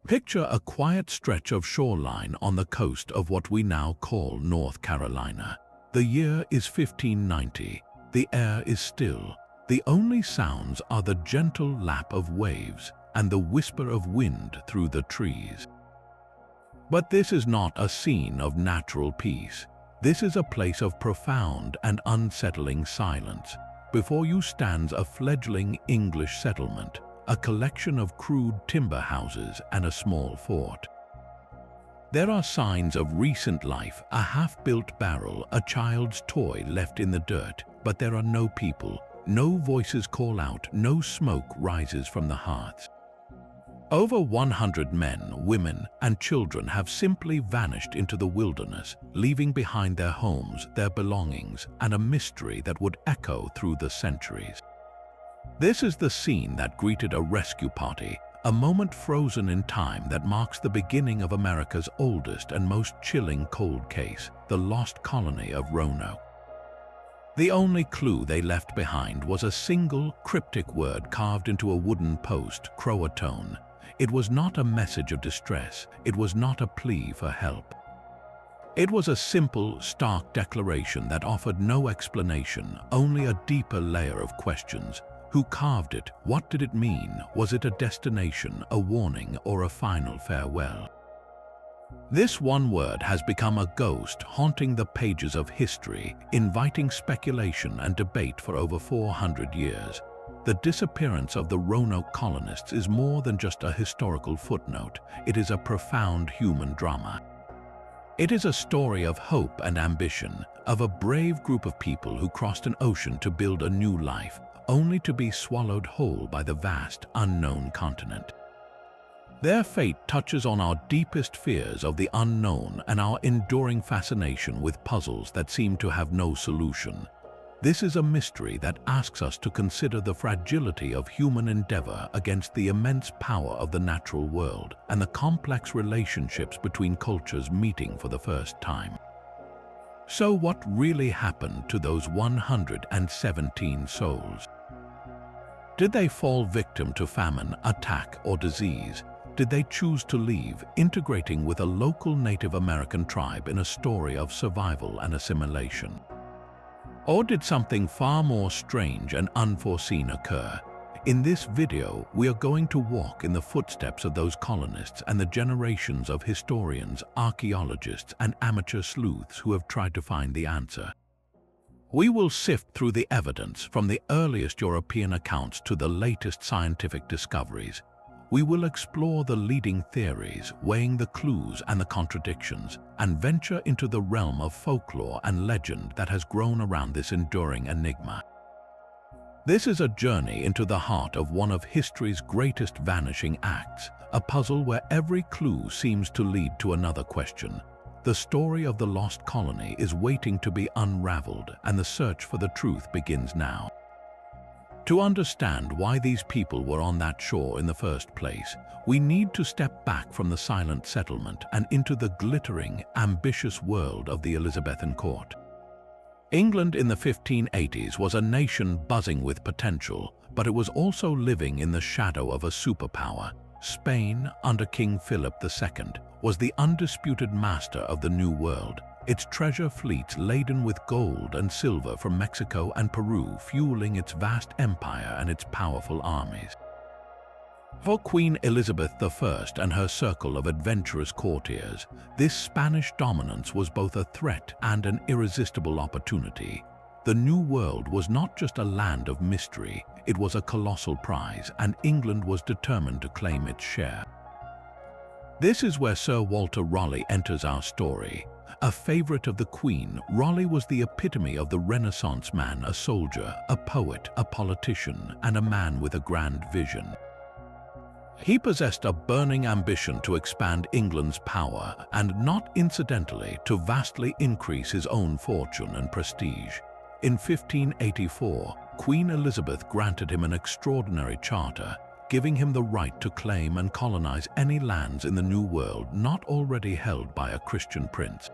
Picture a quiet stretch of shoreline on the coast of what we now call North Carolina. The year is 1590. The air is still. The only sounds are the gentle lap of waves and the whisper of wind through the trees. But this is not a scene of natural peace. This is a place of profound and unsettling silence. Before you stands a fledgling English settlement, a collection of crude timber houses and a small fort. There are signs of recent life, a half-built barrel, a child's toy left in the dirt, but there are no people, no voices call out, no smoke rises from the hearths. Over 100 men, women, and children have simply vanished into the wilderness, leaving behind their homes, their belongings, and a mystery that would echo through the centuries. This is the scene that greeted a rescue party, a moment frozen in time that marks the beginning of America's oldest and most chilling cold case, the lost colony of Roanoke. The only clue they left behind was a single cryptic word carved into a wooden post, CROATOAN. It was not a message of distress, it was not a plea for help. It was a simple, stark declaration that offered no explanation, only a deeper layer of questions. Who carved it? What did it mean? Was it a destination, a warning, or a final farewell? This one word has become a ghost haunting the pages of history, inviting speculation and debate for over 400 years. The disappearance of the Roanoke colonists is more than just a historical footnote. It is a profound human drama. It is a story of hope and ambition, of a brave group of people who crossed an ocean to build a new life, only to be swallowed whole by the vast, unknown continent. Their fate touches on our deepest fears of the unknown and our enduring fascination with puzzles that seem to have no solution. This is a mystery that asks us to consider the fragility of human endeavor against the immense power of the natural world and the complex relationships between cultures meeting for the first time. So what really happened to those 117 souls? Did they fall victim to famine, attack, or disease? Did they choose to leave, integrating with a local Native American tribe in a story of survival and assimilation? Or did something far more strange and unforeseen occur? In this video, we are going to walk in the footsteps of those colonists and the generations of historians, archaeologists, and amateur sleuths who have tried to find the answer. We will sift through the evidence from the earliest European accounts to the latest scientific discoveries. We will explore the leading theories, weighing the clues and the contradictions, and venture into the realm of folklore and legend that has grown around this enduring enigma. This is a journey into the heart of one of history's greatest vanishing acts, a puzzle where every clue seems to lead to another question. The story of the lost colony is waiting to be unraveled, and the search for the truth begins now. To understand why these people were on that shore in the first place, we need to step back from the silent settlement and into the glittering, ambitious world of the Elizabethan court. England in the 1580s was a nation buzzing with potential, but it was also living in the shadow of a superpower. Spain, under King Philip II, was the undisputed master of the New World, its treasure fleets laden with gold and silver from Mexico and Peru fueling its vast empire and its powerful armies. For Queen Elizabeth I and her circle of adventurous courtiers, this Spanish dominance was both a threat and an irresistible opportunity. The New World was not just a land of mystery, it was a colossal prize, and England was determined to claim its share. This is where Sir Walter Raleigh enters our story. A favorite of the Queen, Raleigh was the epitome of the Renaissance man, a soldier, a poet, a politician, and a man with a grand vision. He possessed a burning ambition to expand England's power and, not incidentally, to vastly increase his own fortune and prestige. In 1584, Queen Elizabeth granted him an extraordinary charter, giving him the right to claim and colonize any lands in the New World not already held by a Christian prince.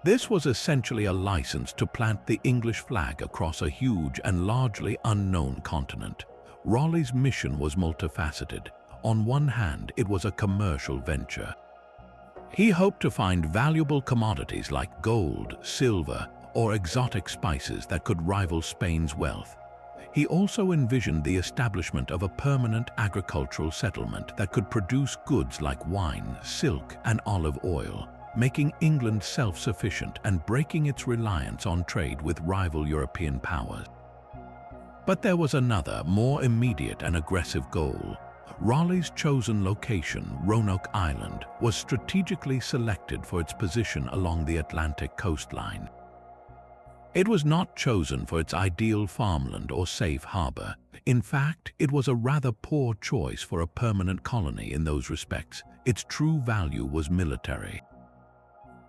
This was essentially a license to plant the English flag across a huge and largely unknown continent. Raleigh's mission was multifaceted. On one hand, it was a commercial venture. He hoped to find valuable commodities like gold, silver, or exotic spices that could rival Spain's wealth. He also envisioned the establishment of a permanent agricultural settlement that could produce goods like wine, silk, and olive oil, making England self-sufficient and breaking its reliance on trade with rival European powers. But there was another, more immediate and aggressive goal. Raleigh's chosen location, Roanoke Island, was strategically selected for its position along the Atlantic coastline. It was not chosen for its ideal farmland or safe harbor. In fact, it was a rather poor choice for a permanent colony in those respects. Its true value was military.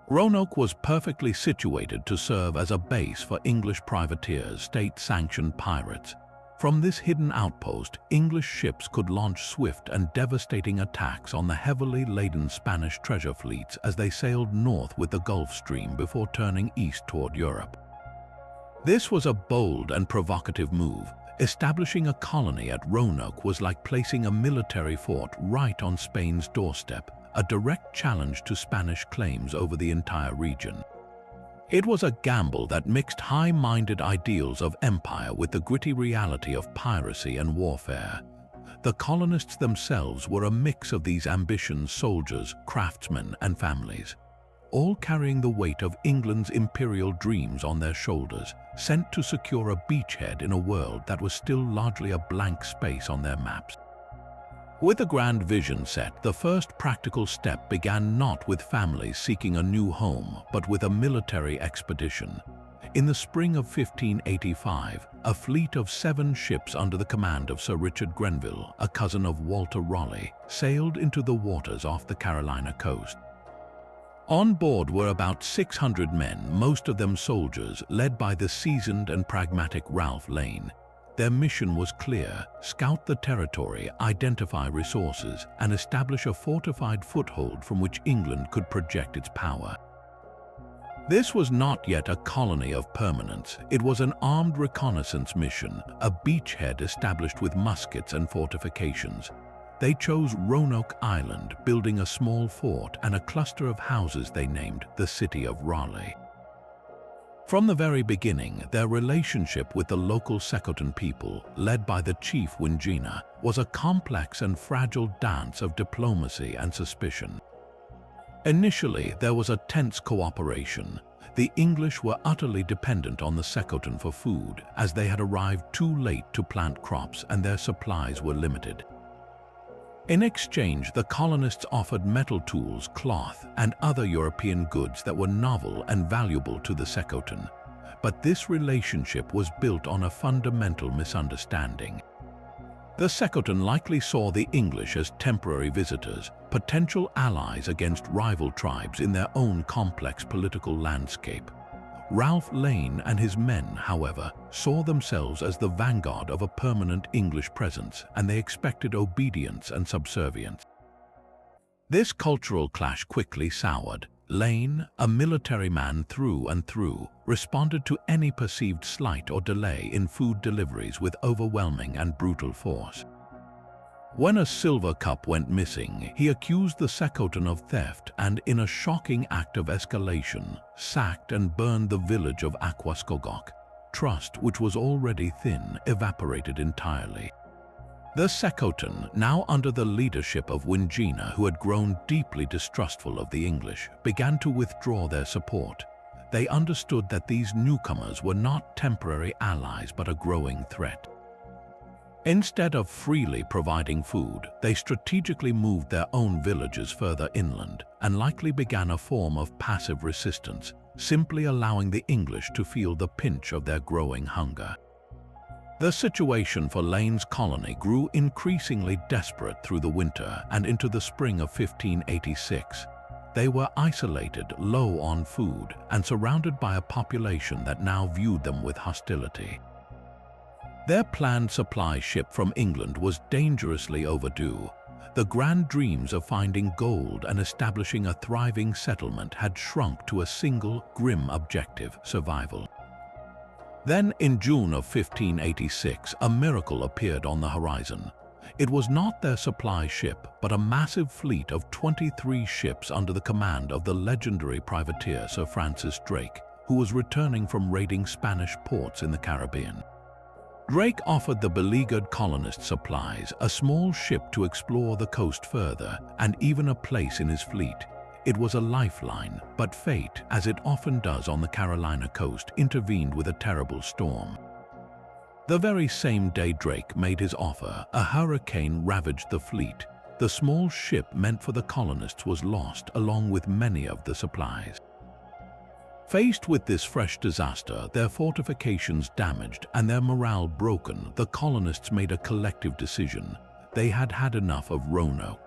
Roanoke was perfectly situated to serve as a base for English privateers, state-sanctioned pirates. From this hidden outpost, English ships could launch swift and devastating attacks on the heavily laden Spanish treasure fleets as they sailed north with the Gulf Stream before turning east toward Europe. This was a bold and provocative move. Establishing a colony at Roanoke was like placing a military fort right on Spain's doorstep, a direct challenge to Spanish claims over the entire region. It was a gamble that mixed high-minded ideals of empire with the gritty reality of piracy and warfare. The colonists themselves were a mix of these ambitions: soldiers, craftsmen, and families, all carrying the weight of England's imperial dreams on their shoulders, sent to secure a beachhead in a world that was still largely a blank space on their maps. With a grand vision set, the first practical step began not with families seeking a new home, but with a military expedition. In the spring of 1585, a fleet of 7 ships under the command of Sir Richard Grenville, a cousin of Walter Raleigh, sailed into the waters off the Carolina coast. On board were about 600 men, most of them soldiers, led by the seasoned and pragmatic Ralph Lane. Their mission was clear: scout the territory, identify resources, and establish a fortified foothold from which England could project its power. This was not yet a colony of permanence. It was an armed reconnaissance mission, a beachhead established with muskets and fortifications. They chose Roanoke Island, building a small fort and a cluster of houses they named the City of Raleigh. From the very beginning, their relationship with the local Secautan people, led by the chief Wingina, was a complex and fragile dance of diplomacy and suspicion. Initially, there was a tense cooperation. The English were utterly dependent on the Secautan for food, as they had arrived too late to plant crops and their supplies were limited. In exchange, the colonists offered metal tools, cloth, and other European goods that were novel and valuable to the Secautan. But this relationship was built on a fundamental misunderstanding. The Secautan likely saw the English as temporary visitors, potential allies against rival tribes in their own complex political landscape. Ralph Lane and his men, however, saw themselves as the vanguard of a permanent English presence, and they expected obedience and subservience. This cultural clash quickly soured. Lane, a military man through and through, responded to any perceived slight or delay in food deliveries with overwhelming and brutal force. When a silver cup went missing, he accused the Secautan of theft and, in a shocking act of escalation, sacked and burned the village of Aquascogoc. Trust, which was already thin, evaporated entirely. The Secautan, now under the leadership of Wingina, who had grown deeply distrustful of the English, began to withdraw their support. They understood that these newcomers were not temporary allies but a growing threat. Instead of freely providing food, they strategically moved their own villages further inland and likely began a form of passive resistance, simply allowing the English to feel the pinch of their growing hunger. The situation for Lane's colony grew increasingly desperate through the winter and into the spring of 1586. They were isolated, low on food, and surrounded by a population that now viewed them with hostility. Their planned supply ship from England was dangerously overdue. The grand dreams of finding gold and establishing a thriving settlement had shrunk to a single, grim objective: survival. Then, in June of 1586, a miracle appeared on the horizon. It was not their supply ship, but a massive fleet of 23 ships under the command of the legendary privateer Sir Francis Drake, who was returning from raiding Spanish ports in the Caribbean. Drake offered the beleaguered colonists supplies, a small ship to explore the coast further, and even a place in his fleet. It was a lifeline, but fate, as it often does on the Carolina coast, intervened with a terrible storm. The very same day Drake made his offer, a hurricane ravaged the fleet. The small ship meant for the colonists was lost, along with many of the supplies. Faced with this fresh disaster, their fortifications damaged and their morale broken, the colonists made a collective decision. They had had enough of Roanoke.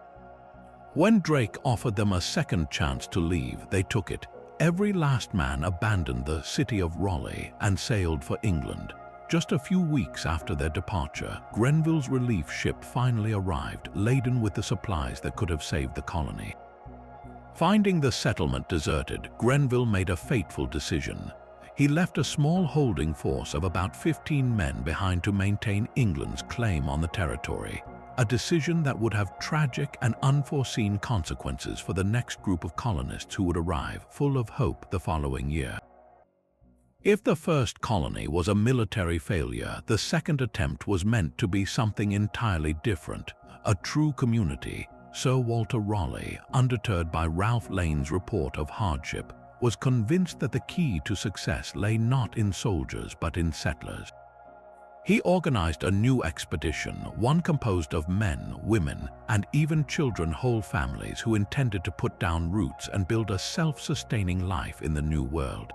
When Drake offered them a second chance to leave, they took it. Every last man abandoned the city of Raleigh and sailed for England. Just a few weeks after their departure, Grenville's relief ship finally arrived, laden with the supplies that could have saved the colony. Finding the settlement deserted, Grenville made a fateful decision. He left a small holding force of about 15 men behind to maintain England's claim on the territory, a decision that would have tragic and unforeseen consequences for the next group of colonists who would arrive, full of hope, the following year. If the first colony was a military failure, the second attempt was meant to be something entirely different, a true community. Sir Walter Raleigh, undeterred by Ralph Lane's report of hardship, was convinced that the key to success lay not in soldiers but in settlers. He organized a new expedition, one composed of men, women, and even children, whole families who intended to put down roots and build a self-sustaining life in the New World.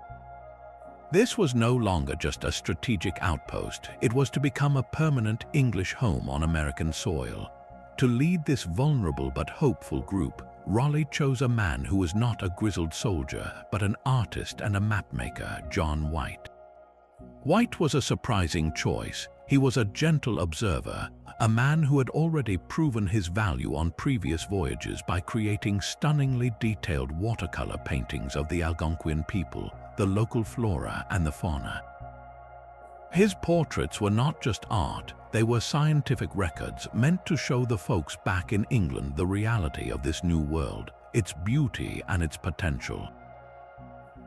This was no longer just a strategic outpost, it was to become a permanent English home on American soil. To lead this vulnerable but hopeful group, Raleigh chose a man who was not a grizzled soldier, but an artist and a mapmaker, John White. White was a surprising choice. He was a gentle observer, a man who had already proven his value on previous voyages by creating stunningly detailed watercolor paintings of the Algonquian people, the local flora and the fauna. His portraits were not just art, they were scientific records meant to show the folks back in England the reality of this new world, its beauty and its potential.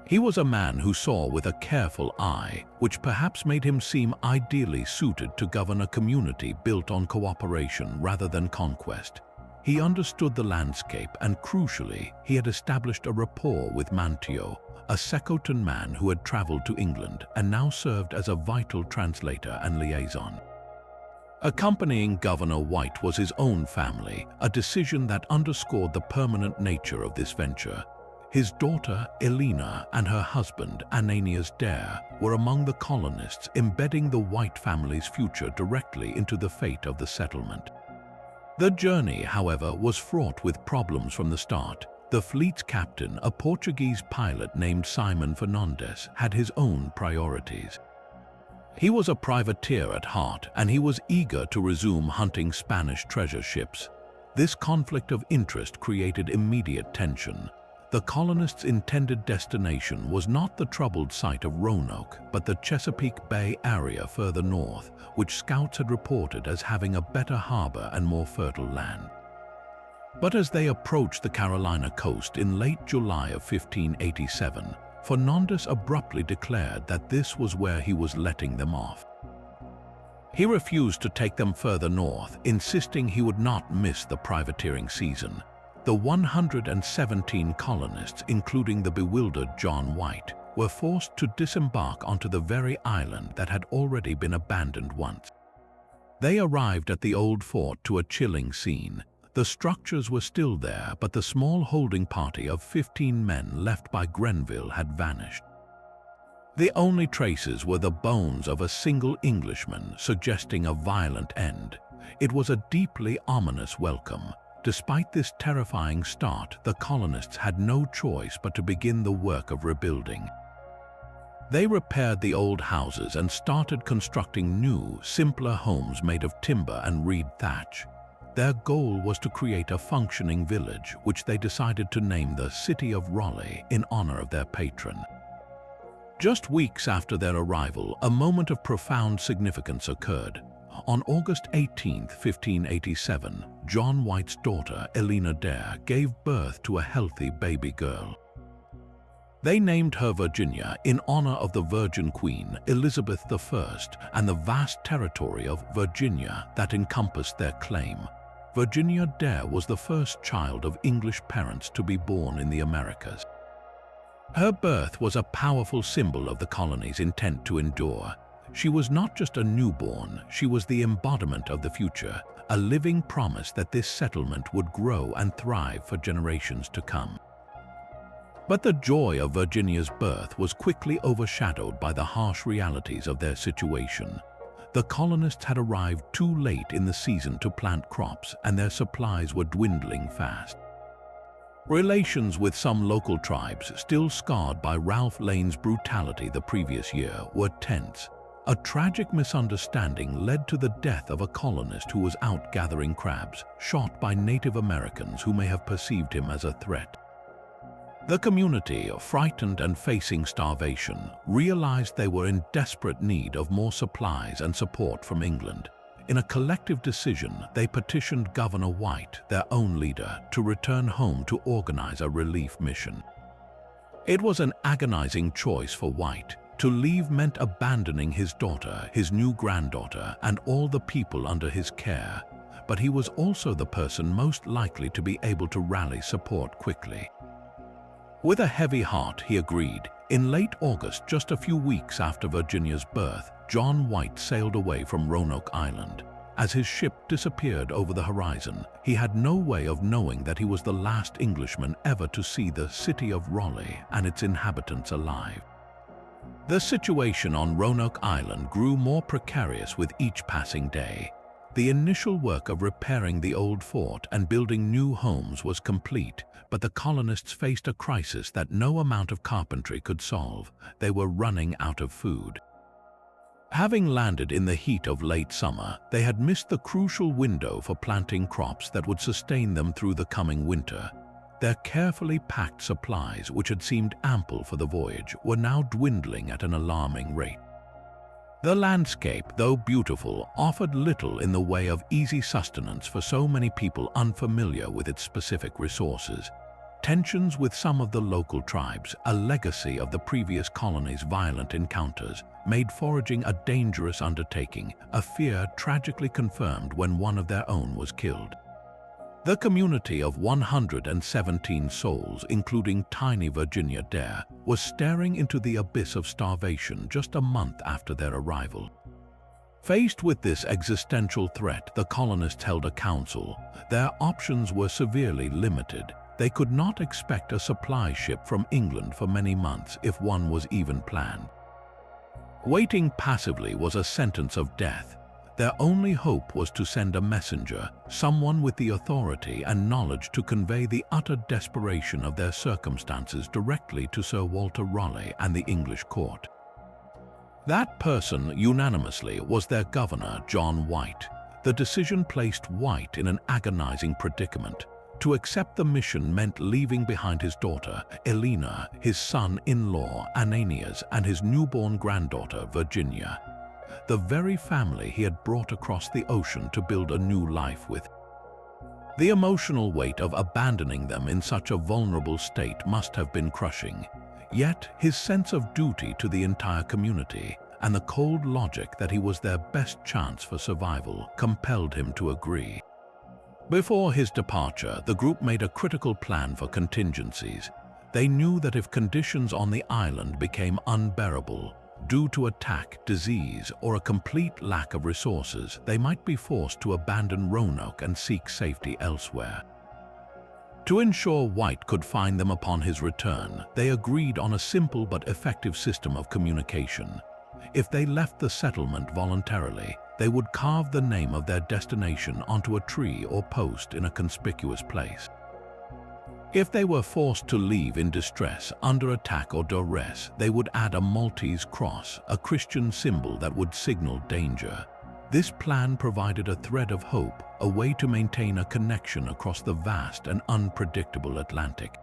He was a man who saw with a careful eye, which perhaps made him seem ideally suited to govern a community built on cooperation rather than conquest. He understood the landscape and, crucially, he had established a rapport with Manteo, a CROATOAN man who had traveled to England and now served as a vital translator and liaison. Accompanying Governor White was his own family, a decision that underscored the permanent nature of this venture. His daughter, Elena, and her husband, Ananias Dare, were among the colonists, embedding the White family's future directly into the fate of the settlement. The journey, however, was fraught with problems from the start. The fleet's captain, a Portuguese pilot named Simon Fernandez, had his own priorities. He was a privateer at heart, and he was eager to resume hunting Spanish treasure ships. This conflict of interest created immediate tension. The colonists' intended destination was not the troubled site of Roanoke, but the Chesapeake Bay area further north, which scouts had reported as having a better harbor and more fertile land. But as they approached the Carolina coast in late July of 1587, Fernandez abruptly declared that this was where he was letting them off. He refused to take them further north, insisting he would not miss the privateering season. The 117 colonists, including the bewildered John White, were forced to disembark onto the very island that had already been abandoned once. They arrived at the old fort to a chilling scene. The structures were still there, but the small holding party of 15 men left by Grenville had vanished. The only traces were the bones of a single Englishman, suggesting a violent end. It was a deeply ominous welcome. Despite this terrifying start, the colonists had no choice but to begin the work of rebuilding. They repaired the old houses and started constructing new, simpler homes made of timber and reed thatch. Their goal was to create a functioning village, which they decided to name the City of Raleigh in honor of their patron. Just weeks after their arrival, a moment of profound significance occurred. On August 18, 1587, John White's daughter, Elena Dare, gave birth to a healthy baby girl. They named her Virginia in honor of the Virgin Queen, Elizabeth I, and the vast territory of Virginia that encompassed their claim. Virginia Dare was the first child of English parents to be born in the Americas. Her birth was a powerful symbol of the colony's intent to endure. She was not just a newborn, she was the embodiment of the future, a living promise that this settlement would grow and thrive for generations to come. But the joy of Virginia's birth was quickly overshadowed by the harsh realities of their situation. The colonists had arrived too late in the season to plant crops, and their supplies were dwindling fast. Relations with some local tribes, still scarred by Ralph Lane's brutality the previous year, were tense. A tragic misunderstanding led to the death of a colonist who was out gathering crabs, shot by Native Americans who may have perceived him as a threat. The community, frightened and facing starvation, realized they were in desperate need of more supplies and support from England. In a collective decision, they petitioned Governor White, their own leader, to return home to organize a relief mission. It was an agonizing choice for White. To leave meant abandoning his daughter, his new granddaughter, and all the people under his care. But he was also the person most likely to be able to rally support quickly. With a heavy heart, he agreed. In late August, just a few weeks after Virginia's birth, John White sailed away from Roanoke Island. As his ship disappeared over the horizon, he had no way of knowing that he was the last Englishman ever to see the city of Raleigh and its inhabitants alive. The situation on Roanoke Island grew more precarious with each passing day. The initial work of repairing the old fort and building new homes was complete, but the colonists faced a crisis that no amount of carpentry could solve. They were running out of food. Having landed in the heat of late summer, they had missed the crucial window for planting crops that would sustain them through the coming winter. Their carefully packed supplies, which had seemed ample for the voyage, were now dwindling at an alarming rate. The landscape, though beautiful, offered little in the way of easy sustenance for so many people unfamiliar with its specific resources. Tensions with some of the local tribes, a legacy of the previous colony's violent encounters, made foraging a dangerous undertaking, a fear tragically confirmed when one of their own was killed. The community of 117 souls, including tiny Virginia Dare, was staring into the abyss of starvation just a month after their arrival. Faced with this existential threat, the colonists held a council. Their options were severely limited. They could not expect a supply ship from England for many months, if one was even planned. Waiting passively was a sentence of death. Their only hope was to send a messenger, someone with the authority and knowledge to convey the utter desperation of their circumstances directly to Sir Walter Raleigh and the English court. That person, unanimously, was their governor, John White. The decision placed White in an agonizing predicament. To accept the mission meant leaving behind his daughter, Elena, his son-in-law, Ananias, and his newborn granddaughter, Virginia. The very family he had brought across the ocean to build a new life with. The emotional weight of abandoning them in such a vulnerable state must have been crushing. Yet his sense of duty to the entire community and the cold logic that he was their best chance for survival compelled him to agree. Before his departure, the group made a critical plan for contingencies. They knew that if conditions on the island became unbearable, due to attack, disease, or a complete lack of resources, they might be forced to abandon Roanoke and seek safety elsewhere. To ensure White could find them upon his return, they agreed on a simple but effective system of communication. If they left the settlement voluntarily, they would carve the name of their destination onto a tree or post in a conspicuous place. If they were forced to leave in distress, under attack or duress, they would add a Maltese cross, a Christian symbol that would signal danger. This plan provided a thread of hope, a way to maintain a connection across the vast and unpredictable Atlantic.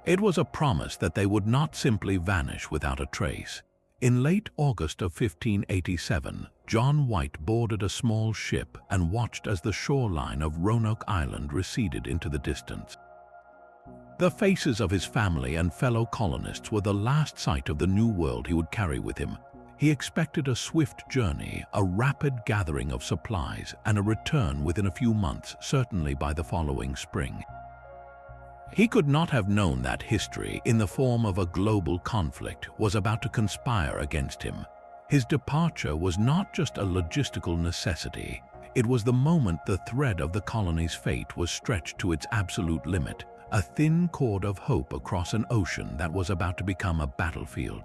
It was a promise that they would not simply vanish without a trace. In late August of 1587, John White boarded a small ship and watched as the shoreline of Roanoke Island receded into the distance. The faces of his family and fellow colonists were the last sight of the new world he would carry with him. He expected a swift journey, a rapid gathering of supplies, and a return within a few months, certainly by the following spring. He could not have known that history, in the form of a global conflict, was about to conspire against him. His departure was not just a logistical necessity. It was the moment the thread of the colony's fate was stretched to its absolute limit, a thin cord of hope across an ocean that was about to become a battlefield.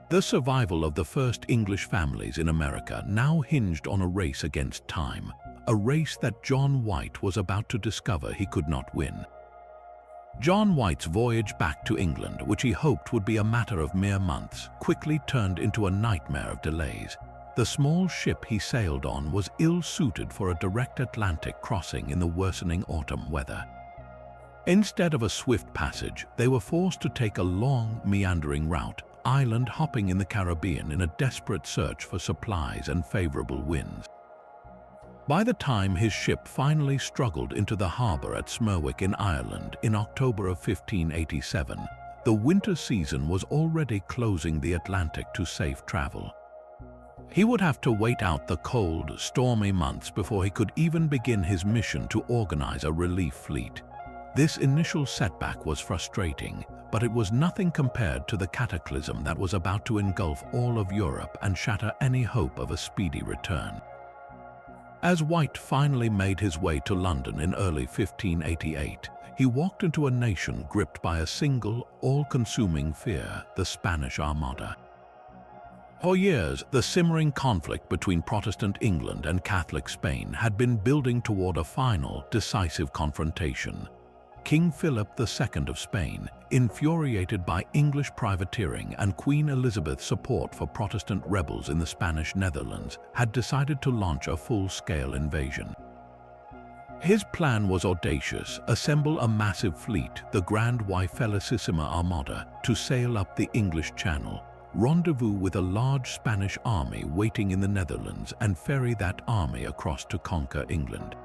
The survival of the first English families in America now hinged on a race against time, a race that John White was about to discover he could not win. John White's voyage back to England, which he hoped would be a matter of mere months, quickly turned into a nightmare of delays. The small ship he sailed on was ill-suited for a direct Atlantic crossing in the worsening autumn weather. Instead of a swift passage, they were forced to take a long, meandering route, island hopping in the Caribbean in a desperate search for supplies and favorable winds. By the time his ship finally struggled into the harbor at Smerwick in Ireland in October of 1587, the winter season was already closing the Atlantic to safe travel. He would have to wait out the cold, stormy months before he could even begin his mission to organize a relief fleet. This initial setback was frustrating, but it was nothing compared to the cataclysm that was about to engulf all of Europe and shatter any hope of a speedy return. As White finally made his way to London in early 1588, he walked into a nation gripped by a single, all-consuming fear: the Spanish Armada. For years, the simmering conflict between Protestant England and Catholic Spain had been building toward a final, decisive confrontation. King Philip II of Spain, infuriated by English privateering and Queen Elizabeth's support for Protestant rebels in the Spanish Netherlands, had decided to launch a full-scale invasion. His plan was audacious: assemble a massive fleet, the Grand y Felicissima Armada, to sail up the English Channel, rendezvous with a large Spanish army waiting in the Netherlands, and ferry that army across to conquer England.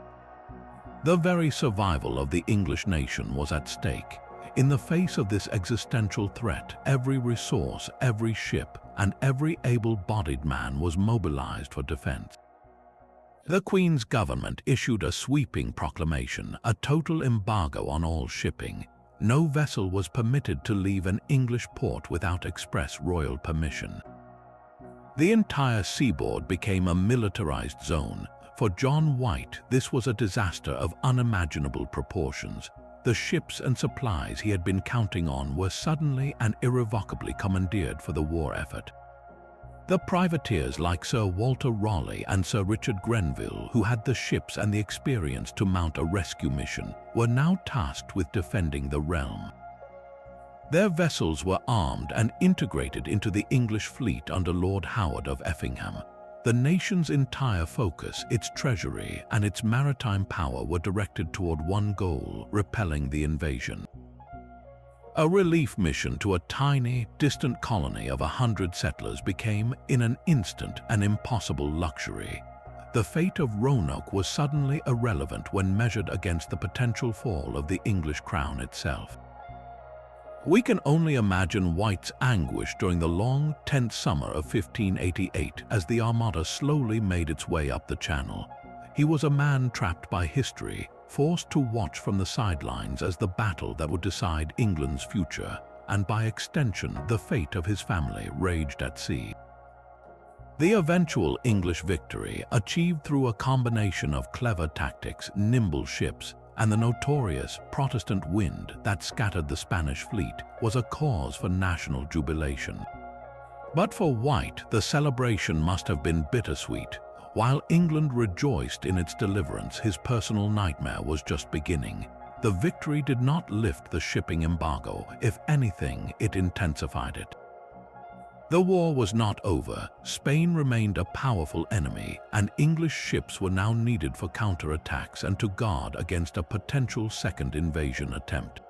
The very survival of the English nation was at stake. In the face of this existential threat, every resource, every ship, and every able-bodied man was mobilized for defense. The Queen's government issued a sweeping proclamation, a total embargo on all shipping. No vessel was permitted to leave an English port without express royal permission. The entire seaboard became a militarized zone. For John White, this was a disaster of unimaginable proportions. The ships and supplies he had been counting on were suddenly and irrevocably commandeered for the war effort. The privateers like Sir Walter Raleigh and Sir Richard Grenville, who had the ships and the experience to mount a rescue mission, were now tasked with defending the realm. Their vessels were armed and integrated into the English fleet under Lord Howard of Effingham. The nation's entire focus, its treasury, and its maritime power were directed toward one goal: repelling the invasion. A relief mission to a tiny, distant colony of 100 settlers became, in an instant, an impossible luxury. The fate of Roanoke was suddenly irrelevant when measured against the potential fall of the English crown itself. We can only imagine White's anguish during the long, tense summer of 1588 as the Armada slowly made its way up the Channel. He was a man trapped by history, forced to watch from the sidelines as the battle that would decide England's future, and by extension the fate of his family, raged at sea. The eventual English victory, achieved through a combination of clever tactics, nimble ships, and the notorious Protestant wind that scattered the Spanish fleet, was a cause for national jubilation. But for White, the celebration must have been bittersweet. While England rejoiced in its deliverance, his personal nightmare was just beginning. The victory did not lift the shipping embargo. If anything, it intensified it. The war was not over. Spain remained a powerful enemy, and English ships were now needed for counterattacks and to guard against a potential second invasion attempt.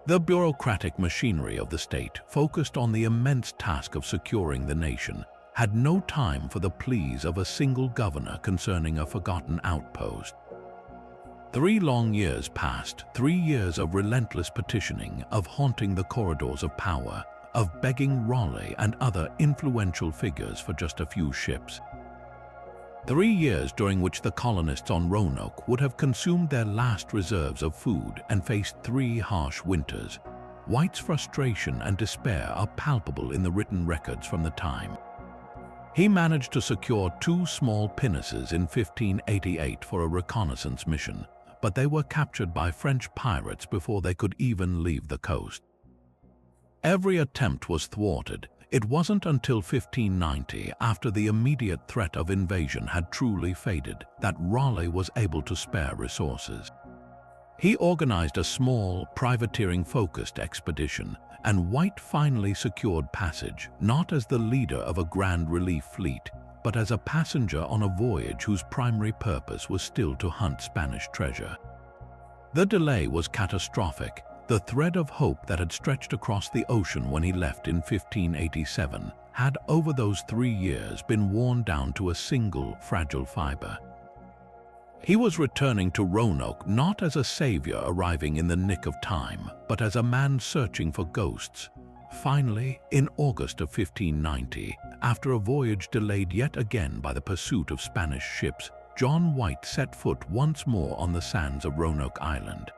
The bureaucratic machinery of the state, focused on the immense task of securing the nation, had no time for the pleas of a single governor concerning a forgotten outpost. 3 long years passed, 3 years of relentless petitioning, of haunting the corridors of power, of begging Raleigh and other influential figures for just a few ships. 3 years during which the colonists on Roanoke would have consumed their last reserves of food and faced 3 harsh winters. White's frustration and despair are palpable in the written records from the time. He managed to secure 2 small pinnaces in 1588 for a reconnaissance mission, but they were captured by French pirates before they could even leave the coast. Every attempt was thwarted. It wasn't until 1590, after the immediate threat of invasion had truly faded, that Raleigh was able to spare resources. He organized a small, privateering-focused expedition, and White finally secured passage, not as the leader of a grand relief fleet, but as a passenger on a voyage whose primary purpose was still to hunt Spanish treasure. The delay was catastrophic. The thread of hope that had stretched across the ocean when he left in 1587 had, over those 3 years, been worn down to a single, fragile fiber. He was returning to Roanoke not as a savior arriving in the nick of time, but as a man searching for ghosts. Finally, in August of 1590, after a voyage delayed yet again by the pursuit of Spanish ships, John White set foot once more on the sands of Roanoke Island.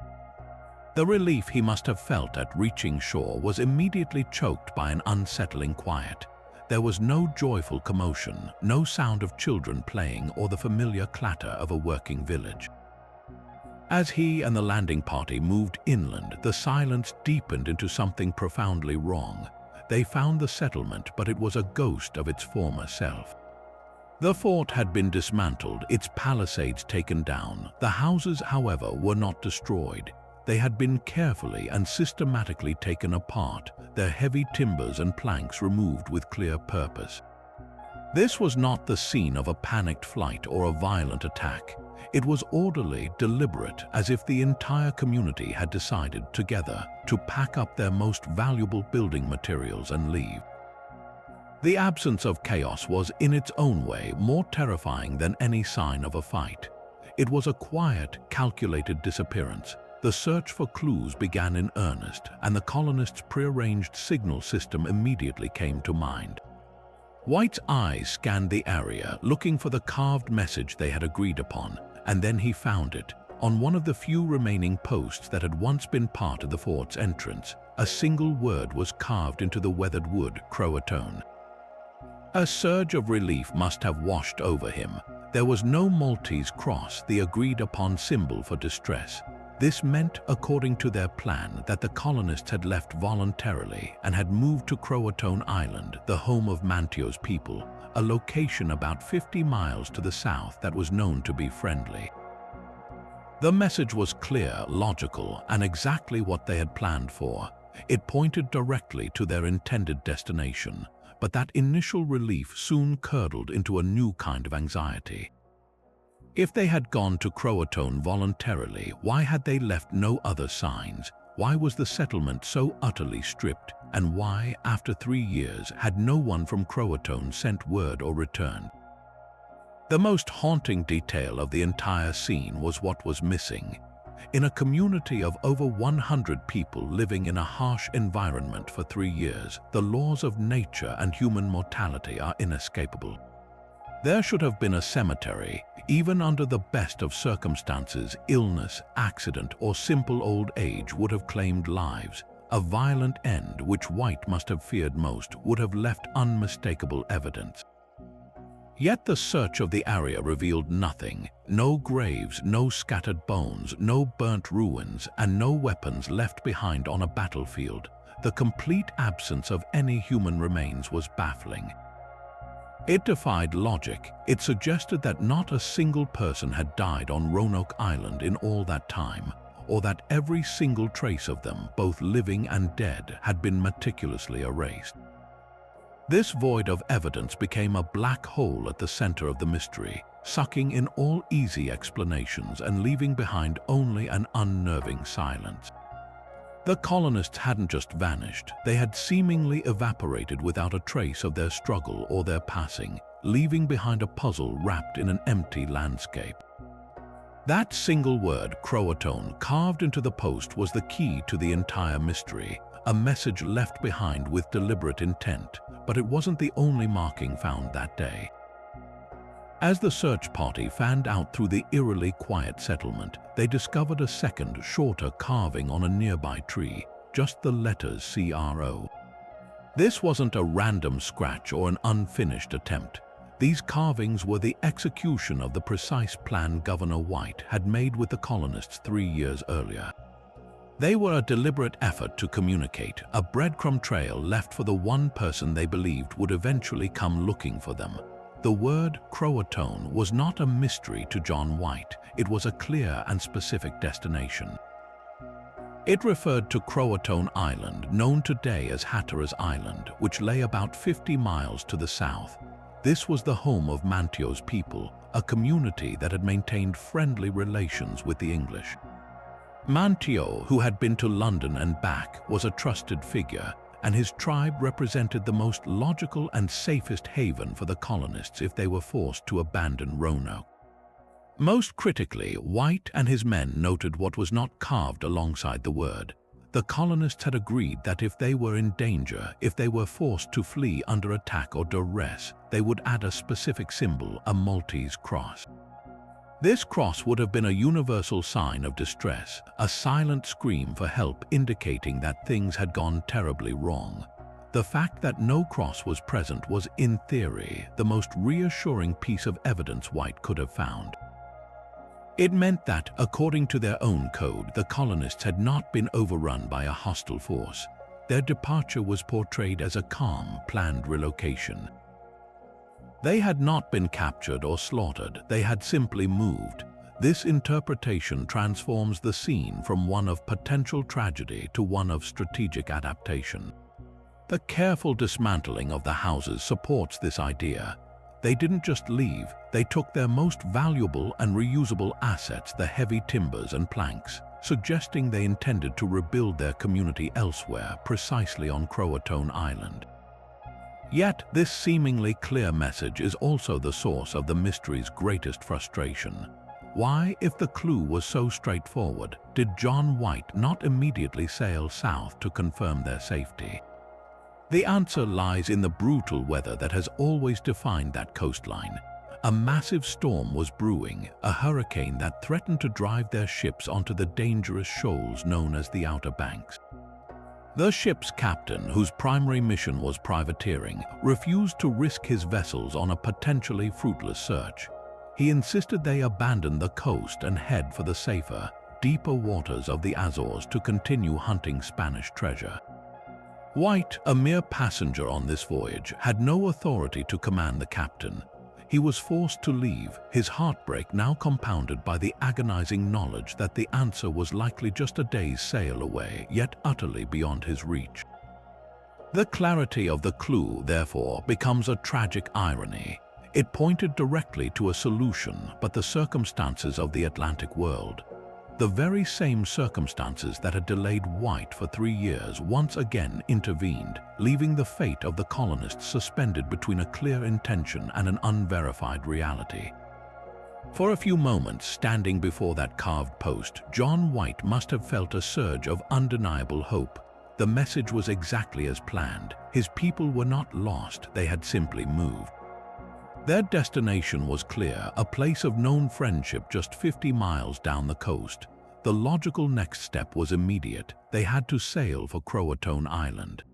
The relief he must have felt at reaching shore was immediately choked by an unsettling quiet. There was no joyful commotion, no sound of children playing or the familiar clatter of a working village. As he and the landing party moved inland, the silence deepened into something profoundly wrong. They found the settlement, but it was a ghost of its former self. The fort had been dismantled, its palisades taken down. The houses, however, were not destroyed. They had been carefully and systematically taken apart, their heavy timbers and planks removed with clear purpose. This was not the scene of a panicked flight or a violent attack. It was orderly, deliberate, as if the entire community had decided together to pack up their most valuable building materials and leave. The absence of chaos was, in its own way, more terrifying than any sign of a fight. It was a quiet, calculated disappearance. The search for clues began in earnest, and the colonists' prearranged signal system immediately came to mind. White's eyes scanned the area, looking for the carved message they had agreed upon, and then he found it. On one of the few remaining posts that had once been part of the fort's entrance, a single word was carved into the weathered wood, CROATOAN. A surge of relief must have washed over him. There was no Maltese cross, the agreed-upon symbol for distress. This meant, according to their plan, that the colonists had left voluntarily and had moved to CROATOAN Island, the home of Manteo's people, a location about 50 miles to the south that was known to be friendly. The message was clear, logical, and exactly what they had planned for. It pointed directly to their intended destination, but that initial relief soon curdled into a new kind of anxiety. If they had gone to CROATOAN voluntarily, why had they left no other signs? Why was the settlement so utterly stripped? And why, after 3 years, had no one from CROATOAN sent word or returned? The most haunting detail of the entire scene was what was missing. In a community of over 100 people living in a harsh environment for 3 years, the laws of nature and human mortality are inescapable. There should have been a cemetery. Even under the best of circumstances, illness, accident, or simple old age would have claimed lives. A violent end, which White must have feared most, would have left unmistakable evidence. Yet the search of the area revealed nothing. No graves, no scattered bones, no burnt ruins, and no weapons left behind on a battlefield. The complete absence of any human remains was baffling. It defied logic. It suggested that not a single person had died on Roanoke Island in all that time, or that every single trace of them, both living and dead, had been meticulously erased. This void of evidence became a black hole at the center of the mystery, sucking in all easy explanations and leaving behind only an unnerving silence. The colonists hadn't just vanished, they had seemingly evaporated without a trace of their struggle or their passing, leaving behind a puzzle wrapped in an empty landscape. That single word, CROATOAN, carved into the post was the key to the entire mystery, a message left behind with deliberate intent, but it wasn't the only marking found that day. As the search party fanned out through the eerily quiet settlement, they discovered a second, shorter carving on a nearby tree, just the letters CRO. This wasn't a random scratch or an unfinished attempt. These carvings were the execution of the precise plan Governor White had made with the colonists 3 years earlier. They were a deliberate effort to communicate, a breadcrumb trail left for the one person they believed would eventually come looking for them. The word CROATOAN was not a mystery to John White, it was a clear and specific destination. It referred to CROATOAN Island, known today as Hatteras Island, which lay about 50 miles to the south. This was the home of Mantio's people, a community that had maintained friendly relations with the English. Mantio, who had been to London and back, was a trusted figure, and his tribe represented the most logical and safest haven for the colonists if they were forced to abandon Roanoke. Most critically, White and his men noted what was not carved alongside the word. The colonists had agreed that if they were in danger, if they were forced to flee under attack or duress, they would add a specific symbol, a Maltese cross. This cross would have been a universal sign of distress, a silent scream for help indicating that things had gone terribly wrong. The fact that no cross was present was, in theory, the most reassuring piece of evidence White could have found. It meant that, according to their own code, the colonists had not been overrun by a hostile force. Their departure was portrayed as a calm, planned relocation. They had not been captured or slaughtered, they had simply moved. This interpretation transforms the scene from one of potential tragedy to one of strategic adaptation. The careful dismantling of the houses supports this idea. They didn't just leave, they took their most valuable and reusable assets, the heavy timbers and planks, suggesting they intended to rebuild their community elsewhere, precisely on CROATOAN Island. Yet, this seemingly clear message is also the source of the mystery's greatest frustration. Why, if the clue was so straightforward, did John White not immediately sail south to confirm their safety? The answer lies in the brutal weather that has always defined that coastline. A massive storm was brewing, a hurricane that threatened to drive their ships onto the dangerous shoals known as the Outer Banks. The ship's captain, whose primary mission was privateering, refused to risk his vessels on a potentially fruitless search. He insisted they abandon the coast and head for the safer, deeper waters of the Azores to continue hunting Spanish treasure. White, a mere passenger on this voyage, had no authority to command the captain. He was forced to leave, his heartbreak now compounded by the agonizing knowledge that the answer was likely just a day's sail away, yet utterly beyond his reach. The clarity of the clue, therefore, becomes a tragic irony. It pointed directly to a solution, but the circumstances of the Atlantic world, the very same circumstances that had delayed White for 3 years, once again intervened, leaving the fate of the colonists suspended between a clear intention and an unverified reality. For a few moments, standing before that carved post, John White must have felt a surge of undeniable hope. The message was exactly as planned. His people were not lost, they had simply moved. Their destination was clear, a place of known friendship just 50 miles down the coast. The logical next step was immediate. They had to sail for CROATOAN Island.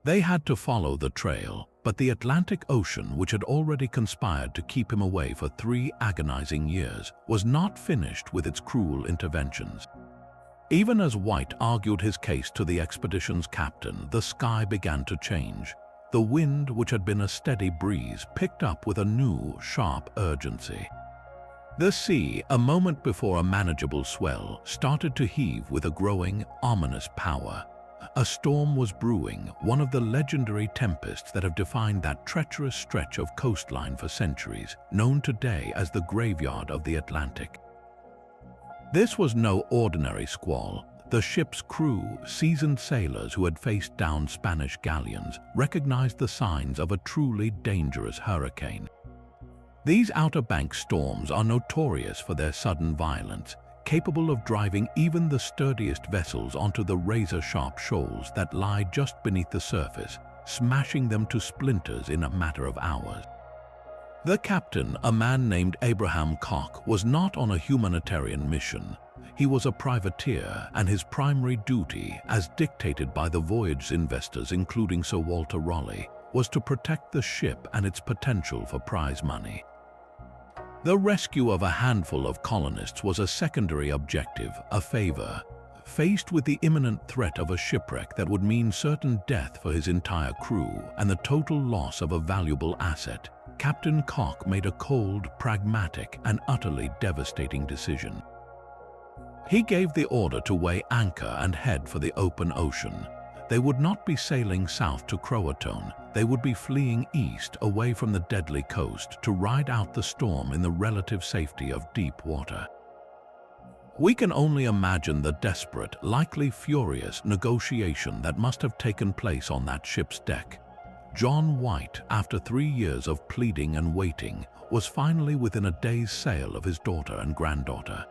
They had to follow the trail, but the Atlantic Ocean, which had already conspired to keep him away for 3 agonizing years, was not finished with its cruel interventions. Even as White argued his case to the expedition's captain, the sky began to change. The wind, which had been a steady breeze, picked up with a new, sharp urgency. The sea, a moment before a manageable swell, started to heave with a growing, ominous power. A storm was brewing, one of the legendary tempests that have defined that treacherous stretch of coastline for centuries, known today as the graveyard of the Atlantic. This was no ordinary squall. The ship's crew, seasoned sailors who had faced down Spanish galleons, recognized the signs of a truly dangerous hurricane. These Outer Banks storms are notorious for their sudden violence, capable of driving even the sturdiest vessels onto the razor-sharp shoals that lie just beneath the surface, smashing them to splinters in a matter of hours. The captain, a man named Abraham Koch, was not on a humanitarian mission. He was a privateer, and his primary duty, as dictated by the voyage investors including Sir Walter Raleigh, was to protect the ship and its potential for prize money. The rescue of a handful of colonists was a secondary objective, a favor. Faced with the imminent threat of a shipwreck that would mean certain death for his entire crew and the total loss of a valuable asset, Captain Koch made a cold, pragmatic, and utterly devastating decision. He gave the order to weigh anchor and head for the open ocean. They would not be sailing south to CROATOAN. They would be fleeing east away from the deadly coast to ride out the storm in the relative safety of deep water. We can only imagine the desperate, likely furious negotiation that must have taken place on that ship's deck. John White, after 3 years of pleading and waiting, was finally within a day's sail of his daughter and granddaughter.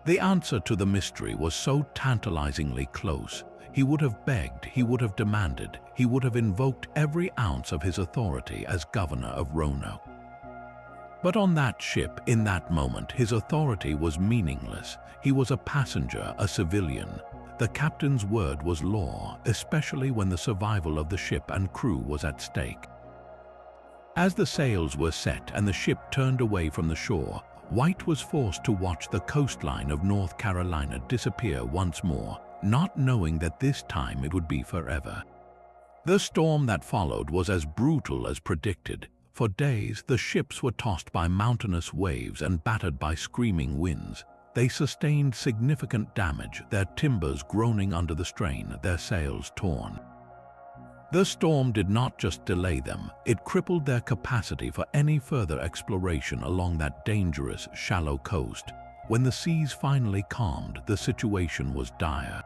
The answer to the mystery was so tantalizingly close. He would have begged, he would have demanded, he would have invoked every ounce of his authority as governor of Roanoke. But on that ship, in that moment, his authority was meaningless. He was a passenger, a civilian. The captain's word was law, especially when the survival of the ship and crew was at stake. As the sails were set and the ship turned away from the shore, White was forced to watch the coastline of North Carolina disappear once more, not knowing that this time it would be forever. The storm that followed was as brutal as predicted. For days, the ships were tossed by mountainous waves and battered by screaming winds. They sustained significant damage, their timbers groaning under the strain, their sails torn. The storm did not just delay them, it crippled their capacity for any further exploration along that dangerous, shallow coast. When the seas finally calmed, the situation was dire.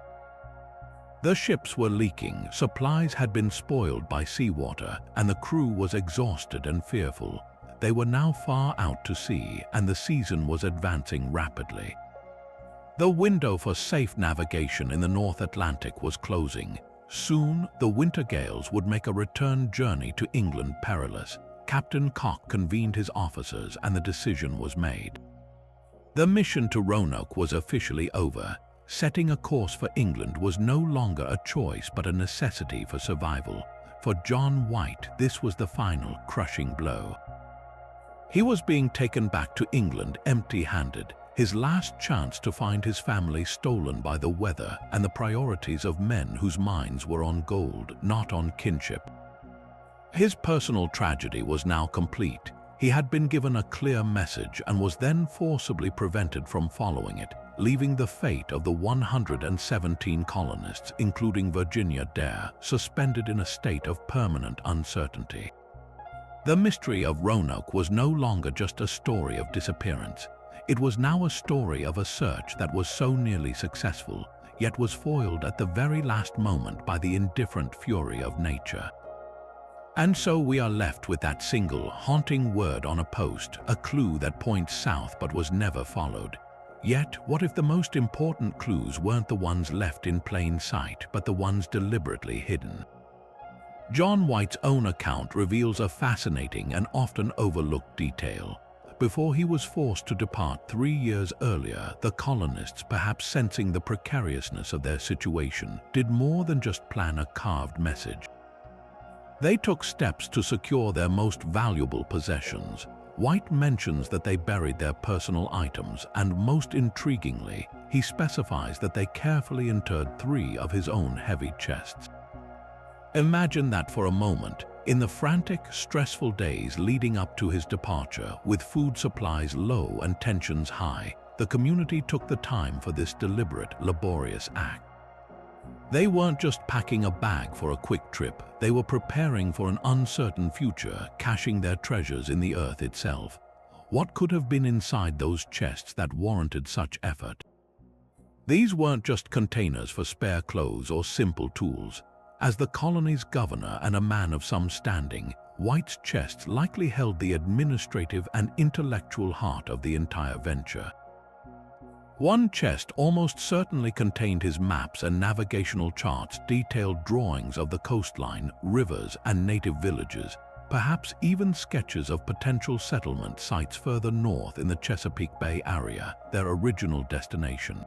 The ships were leaking, supplies had been spoiled by seawater, and the crew was exhausted and fearful. They were now far out to sea, and the season was advancing rapidly. The window for safe navigation in the North Atlantic was closing. Soon, the winter gales would make a return journey to England perilous. Captain Koch convened his officers, and the decision was made. The mission to Roanoke was officially over. Setting a course for England was no longer a choice but a necessity for survival. For John White, this was the final, crushing blow. He was being taken back to England empty-handed, his last chance to find his family stolen by the weather and the priorities of men whose minds were on gold, not on kinship. His personal tragedy was now complete. He had been given a clear message and was then forcibly prevented from following it, leaving the fate of the 117 colonists, including Virginia Dare, suspended in a state of permanent uncertainty. The mystery of Roanoke was no longer just a story of disappearance. It was now a story of a search that was so nearly successful, yet was foiled at the very last moment by the indifferent fury of nature. And so we are left with that single, haunting word on a post, a clue that points south but was never followed. Yet, what if the most important clues weren't the ones left in plain sight, but the ones deliberately hidden? John White's own account reveals a fascinating and often overlooked detail. Before he was forced to depart 3 years earlier, the colonists, perhaps sensing the precariousness of their situation, did more than just plan a carved message. They took steps to secure their most valuable possessions. White mentions that they buried their personal items, and most intriguingly, he specifies that they carefully interred 3 of his own heavy chests. Imagine that for a moment. In the frantic, stressful days leading up to his departure, with food supplies low and tensions high, the community took the time for this deliberate, laborious act. They weren't just packing a bag for a quick trip, they were preparing for an uncertain future, caching their treasures in the earth itself. What could have been inside those chests that warranted such effort? These weren't just containers for spare clothes or simple tools. As the colony's governor and a man of some standing, White's chests likely held the administrative and intellectual heart of the entire venture. One chest almost certainly contained his maps and navigational charts, detailed drawings of the coastline, rivers, and native villages, perhaps even sketches of potential settlement sites further north in the Chesapeake Bay area, their original destination.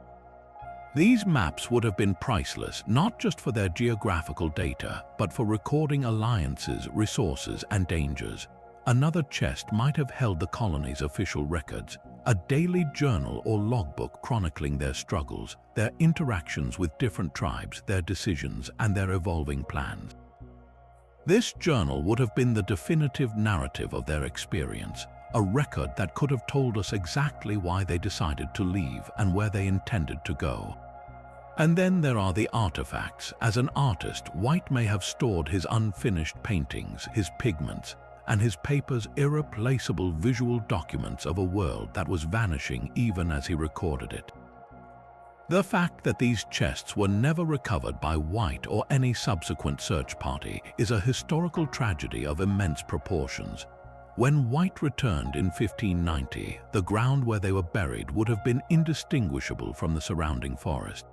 These maps would have been priceless, not just for their geographical data, but for recording alliances, resources, and dangers. Another chest might have held the colony's official records, a daily journal or logbook chronicling their struggles, their interactions with different tribes, their decisions, and their evolving plans. This journal would have been the definitive narrative of their experience, a record that could have told us exactly why they decided to leave and where they intended to go. And then there are the artifacts. As an artist, White may have stored his unfinished paintings, his pigments, and his paper's irreplaceable visual documents of a world that was vanishing even as he recorded it. The fact that these chests were never recovered by White or any subsequent search party is a historical tragedy of immense proportions. When White returned in 1590, the ground where they were buried would have been indistinguishable from the surrounding forest.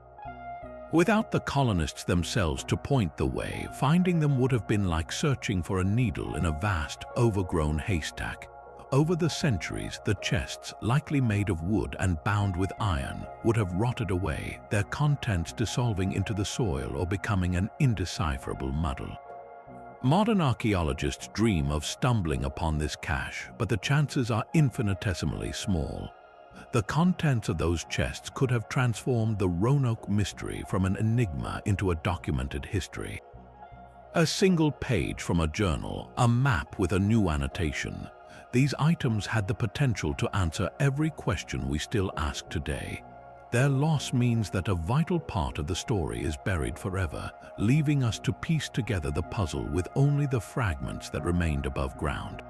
Without the colonists themselves to point the way, finding them would have been like searching for a needle in a vast, overgrown haystack. Over the centuries, the chests, likely made of wood and bound with iron, would have rotted away, their contents dissolving into the soil or becoming an indecipherable muddle. Modern archaeologists dream of stumbling upon this cache, but the chances are infinitesimally small. The contents of those chests could have transformed the Roanoke mystery from an enigma into a documented history. A single page from a journal, a map with a new annotation. These items had the potential to answer every question we still ask today. Their loss means that a vital part of the story is buried forever, leaving us to piece together the puzzle with only the fragments that remained above ground.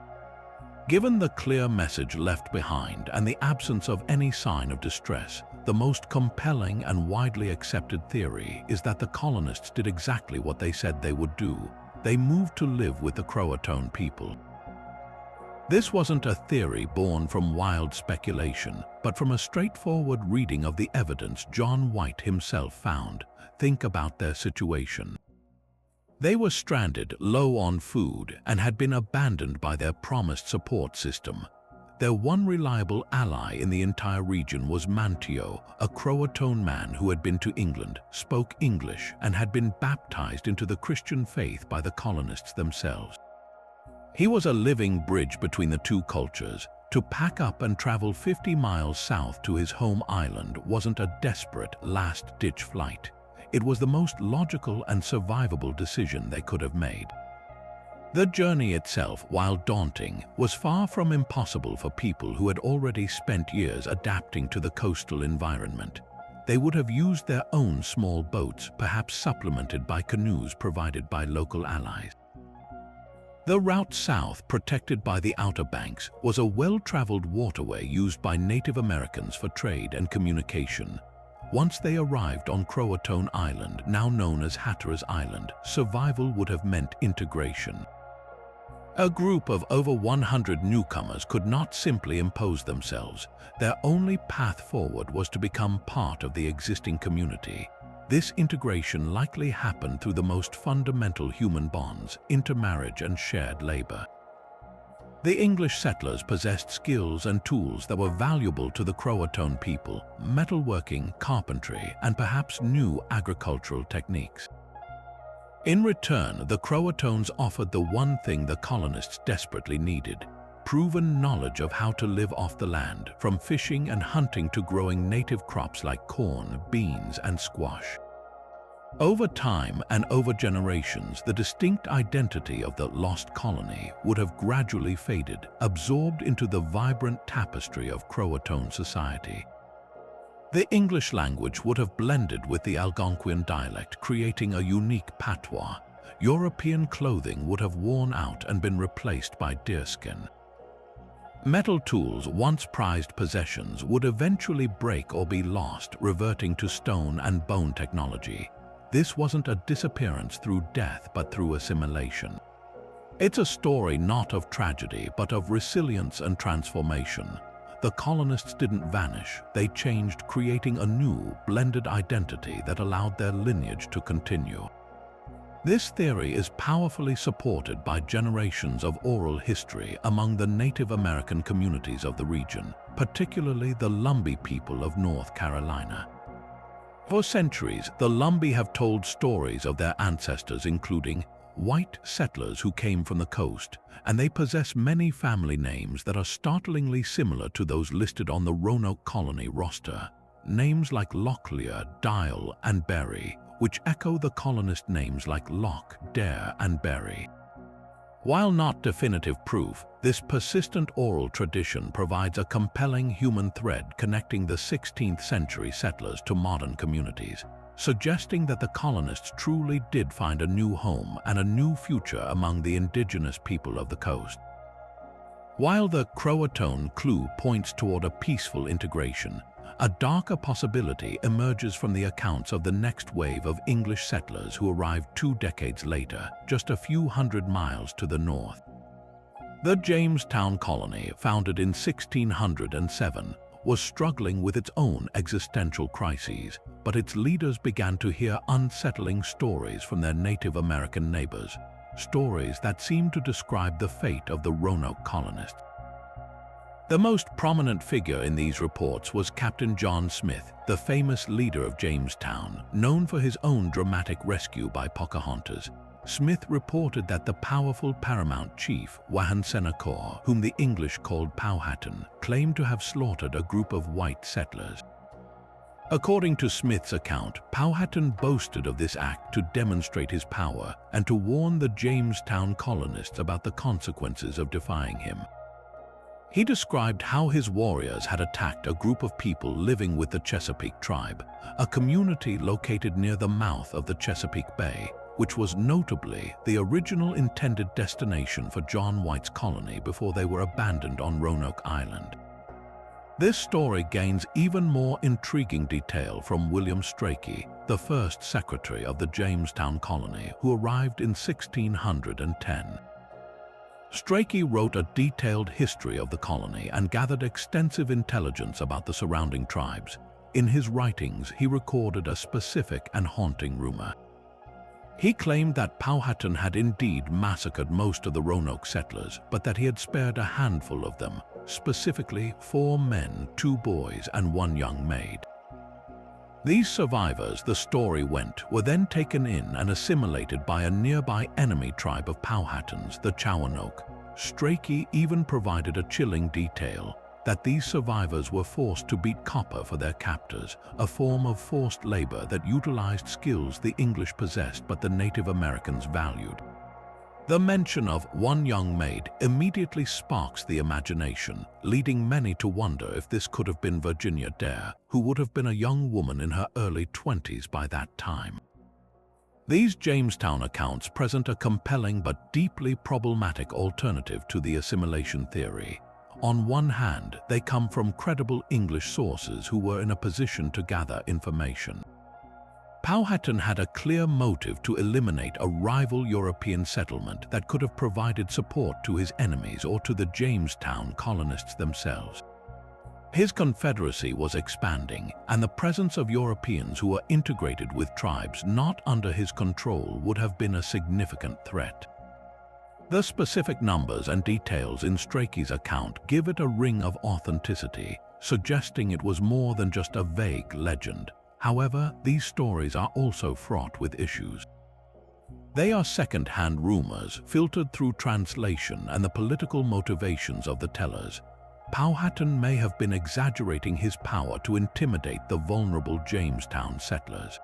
Given the clear message left behind and the absence of any sign of distress, the most compelling and widely accepted theory is that the colonists did exactly what they said they would do. They moved to live with the CROATOAN people. This wasn't a theory born from wild speculation, but from a straightforward reading of the evidence John White himself found. Think about their situation. They were stranded, low on food, and had been abandoned by their promised support system. Their one reliable ally in the entire region was Manteo, a CROATOAN man who had been to England, spoke English, and had been baptized into the Christian faith by the colonists themselves. He was a living bridge between the two cultures. To pack up and travel 50 miles south to his home island wasn't a desperate, last-ditch flight. It was the most logical and survivable decision they could have made. The journey itself, while daunting, was far from impossible for people who had already spent years adapting to the coastal environment. They would have used their own small boats, perhaps supplemented by canoes provided by local allies. The route south, protected by the Outer Banks, was a well-traveled waterway used by Native Americans for trade and communication. Once they arrived on CROATOAN Island, now known as Hatteras Island, survival would have meant integration. A group of over 100 newcomers could not simply impose themselves. Their only path forward was to become part of the existing community. This integration likely happened through the most fundamental human bonds, intermarriage and shared labor. The English settlers possessed skills and tools that were valuable to the CROATOAN people: metalworking, carpentry, and perhaps new agricultural techniques. In return, the CROATOANs offered the one thing the colonists desperately needed: proven knowledge of how to live off the land, from fishing and hunting to growing native crops like corn, beans, and squash. Over time and over generations, the distinct identity of the lost colony would have gradually faded, absorbed into the vibrant tapestry of CROATOAN society. The English language would have blended with the Algonquian dialect, creating a unique patois. European clothing would have worn out and been replaced by deerskin. Metal tools, once prized possessions, would eventually break or be lost, reverting to stone and bone technology. This wasn't a disappearance through death, but through assimilation. It's a story not of tragedy, but of resilience and transformation. The colonists didn't vanish, they changed, creating a new, blended identity that allowed their lineage to continue. This theory is powerfully supported by generations of oral history among the Native American communities of the region, particularly the Lumbee people of North Carolina. For centuries, the Lumbee have told stories of their ancestors, including white settlers who came from the coast, and they possess many family names that are startlingly similar to those listed on the Roanoke Colony roster. Names like Locklear, Dial, and Berry, which echo the colonist names like Lock, Dare, and Berry. While not definitive proof, this persistent oral tradition provides a compelling human thread connecting the 16th century settlers to modern communities, suggesting that the colonists truly did find a new home and a new future among the indigenous people of the coast. While the CROATOAN clue points toward a peaceful integration, a darker possibility emerges from the accounts of the next wave of English settlers who arrived 2 decades later, just a few hundred miles to the north. The Jamestown colony, founded in 1607, was struggling with its own existential crises, but its leaders began to hear unsettling stories from their Native American neighbors, stories that seemed to describe the fate of the Roanoke colonists. The most prominent figure in these reports was Captain John Smith, the famous leader of Jamestown, known for his own dramatic rescue by Pocahontas. Smith reported that the powerful paramount chief, Wahansenakor, whom the English called Powhatan, claimed to have slaughtered a group of white settlers. According to Smith's account, Powhatan boasted of this act to demonstrate his power and to warn the Jamestown colonists about the consequences of defying him. He described how his warriors had attacked a group of people living with the Chesapeake tribe, a community located near the mouth of the Chesapeake Bay, which was notably the original intended destination for John White's colony before they were abandoned on Roanoke Island. This story gains even more intriguing detail from William Strachey, the first secretary of the Jamestown colony, who arrived in 1610. Strachey wrote a detailed history of the colony and gathered extensive intelligence about the surrounding tribes. In his writings, he recorded a specific and haunting rumor. He claimed that Powhatan had indeed massacred most of the Roanoke settlers, but that he had spared a handful of them, specifically 4 men, 2 boys, and 1 young maid. These survivors, the story went, were then taken in and assimilated by a nearby enemy tribe of Powhatans, the Roanoke. Strachey even provided a chilling detail that these survivors were forced to beat copper for their captors, a form of forced labor that utilized skills the English possessed but the Native Americans valued. The mention of 1 young maid immediately sparks the imagination, leading many to wonder if this could have been Virginia Dare, who would have been a young woman in her early 20s by that time. These Jamestown accounts present a compelling but deeply problematic alternative to the assimilation theory. On one hand, they come from credible English sources who were in a position to gather information. Powhatan had a clear motive to eliminate a rival European settlement that could have provided support to his enemies or to the Jamestown colonists themselves. His confederacy was expanding, and the presence of Europeans who were integrated with tribes not under his control would have been a significant threat. The specific numbers and details in Strachey's account give it a ring of authenticity, suggesting it was more than just a vague legend. However, these stories are also fraught with issues. They are second-hand rumors filtered through translation and the political motivations of the tellers. Powhatan may have been exaggerating his power to intimidate the vulnerable Jamestown settlers.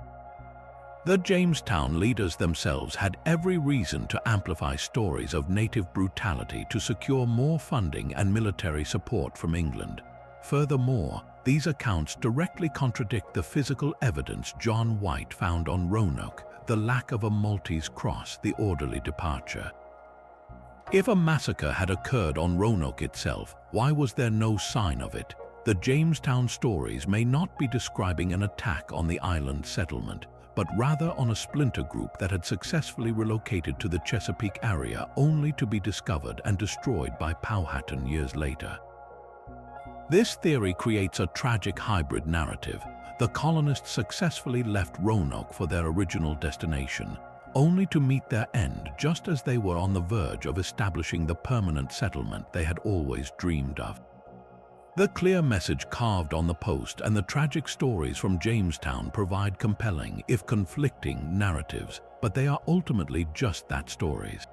The Jamestown leaders themselves had every reason to amplify stories of native brutality to secure more funding and military support from England. Furthermore, these accounts directly contradict the physical evidence John White found on Roanoke, the lack of a Maltese cross, the orderly departure. If a massacre had occurred on Roanoke itself, why was there no sign of it? The Jamestown stories may not be describing an attack on the island settlement, but rather on a splinter group that had successfully relocated to the Chesapeake area only to be discovered and destroyed by Powhatan years later. This theory creates a tragic hybrid narrative. The colonists successfully left Roanoke for their original destination, only to meet their end just as they were on the verge of establishing the permanent settlement they had always dreamed of. The clear message carved on the post and the tragic stories from Jamestown provide compelling, if conflicting, narratives, but they are ultimately just that, stories.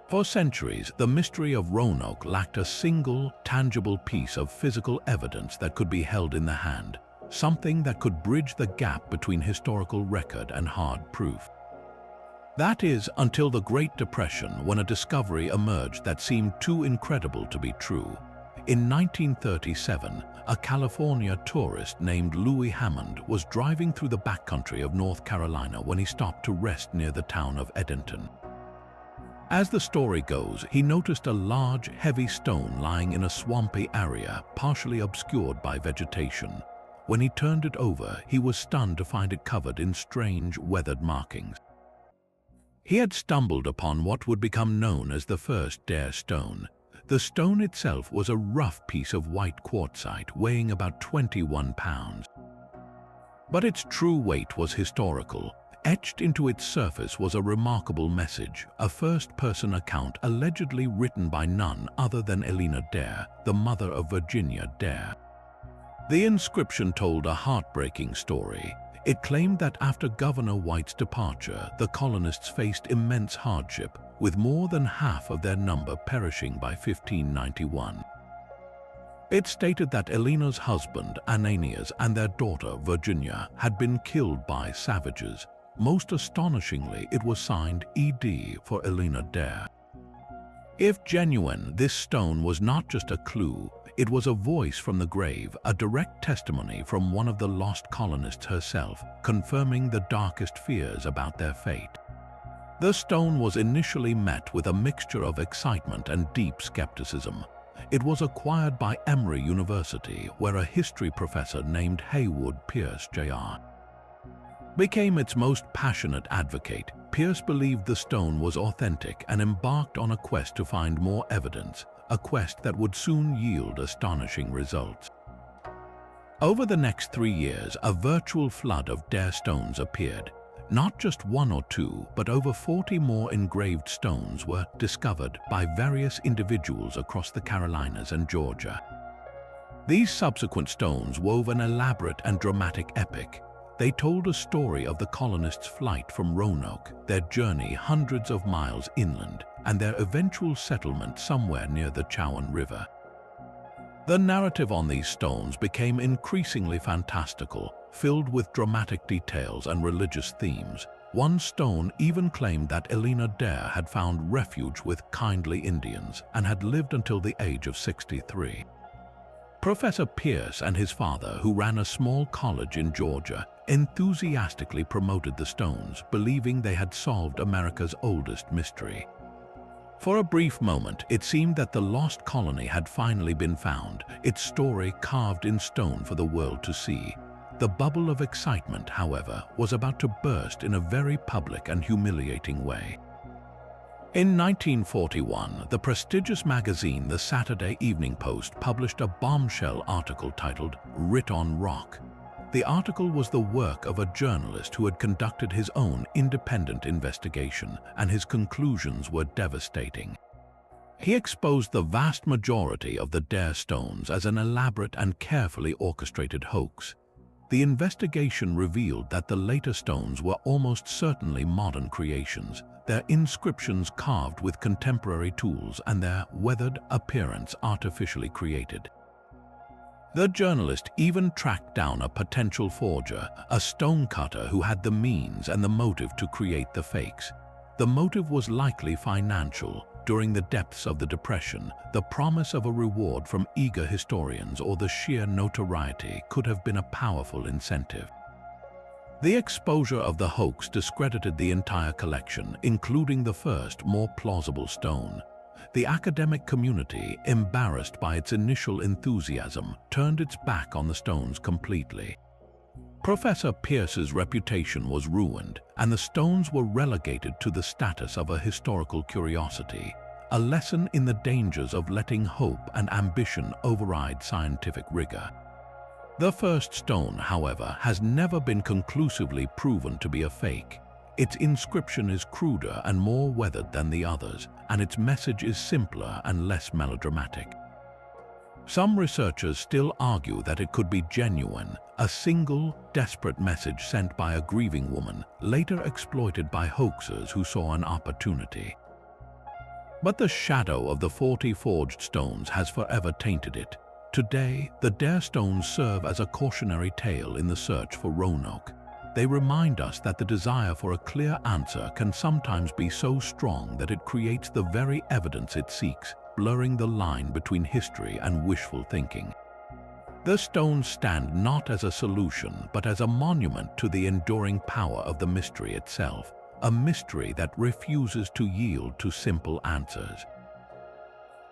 For centuries, the mystery of Roanoke lacked a single, tangible piece of physical evidence that could be held in the hand, something that could bridge the gap between historical record and hard proof. That is, until the Great Depression, when a discovery emerged that seemed too incredible to be true. In 1937, a California tourist named Louis Hammond was driving through the backcountry of North Carolina when he stopped to rest near the town of Edenton. As the story goes, he noticed a large, heavy stone lying in a swampy area, partially obscured by vegetation. When he turned it over, he was stunned to find it covered in strange, weathered markings. He had stumbled upon what would become known as the first Dare Stone. The stone itself was a rough piece of white quartzite weighing about 21 pounds. But its true weight was historical. Etched into its surface was a remarkable message, a first-person account allegedly written by none other than Elena Dare, the mother of Virginia Dare. The inscription told a heartbreaking story. It claimed that after Governor White's departure, the colonists faced immense hardship, with more than half of their number perishing by 1591. It stated that Elena's husband, Ananias, and their daughter, Virginia, had been killed by savages. Most astonishingly, it was signed E.D. for Elena Dare. If genuine, this stone was not just a clue, it was a voice from the grave, a direct testimony from one of the lost colonists herself, confirming the darkest fears about their fate. The stone was initially met with a mixture of excitement and deep skepticism. It was acquired by Emory University, where a history professor named Haywood Pierce, Jr. became its most passionate advocate. Pierce believed the stone was authentic and embarked on a quest to find more evidence, a quest that would soon yield astonishing results. Over the next 3 years, a virtual flood of Dare stones appeared. Not just one or two, but over 40 more engraved stones were discovered by various individuals across the Carolinas and Georgia. These subsequent stones wove an elaborate and dramatic epic. They told a story of the colonists' flight from Roanoke, their journey hundreds of miles inland, and their eventual settlement somewhere near the Chowan River. The narrative on these stones became increasingly fantastical, filled with dramatic details and religious themes. One stone even claimed that Elena Dare had found refuge with kindly Indians and had lived until the age of 63. Professor Pierce and his father, who ran a small college in Georgia, enthusiastically promoted the stones, believing they had solved America's oldest mystery. For a brief moment, it seemed that the lost colony had finally been found, its story carved in stone for the world to see. The bubble of excitement, however, was about to burst in a very public and humiliating way. In 1941, the prestigious magazine The Saturday Evening Post published a bombshell article titled "Writ on Rock." The article was the work of a journalist who had conducted his own independent investigation, and his conclusions were devastating. He exposed the vast majority of the Dare stones as an elaborate and carefully orchestrated hoax. The investigation revealed that the later stones were almost certainly modern creations, their inscriptions carved with contemporary tools and their weathered appearance artificially created. The journalist even tracked down a potential forger, a stonecutter who had the means and the motive to create the fakes. The motive was likely financial. During the depths of the Depression, the promise of a reward from eager historians or the sheer notoriety could have been a powerful incentive. The exposure of the hoax discredited the entire collection, including the first, more plausible stone. the academic community, embarrassed by its initial enthusiasm, turned its back on the stones completely. Professor Pierce's reputation was ruined, and the stones were relegated to the status of a historical curiosity, a lesson in the dangers of letting hope and ambition override scientific rigor. The first stone, however, has never been conclusively proven to be a fake. Its inscription is cruder and more weathered than the others, and its message is simpler and less melodramatic. Some researchers still argue that it could be genuine, a single, desperate message sent by a grieving woman, later exploited by hoaxers who saw an opportunity. But the shadow of the 40 forged stones has forever tainted it. Today, the Dare stones serve as a cautionary tale in the search for Roanoke. They remind us that the desire for a clear answer can sometimes be so strong that it creates the very evidence it seeks, blurring the line between history and wishful thinking. The stones stand not as a solution, but as a monument to the enduring power of the mystery itself, a mystery that refuses to yield to simple answers.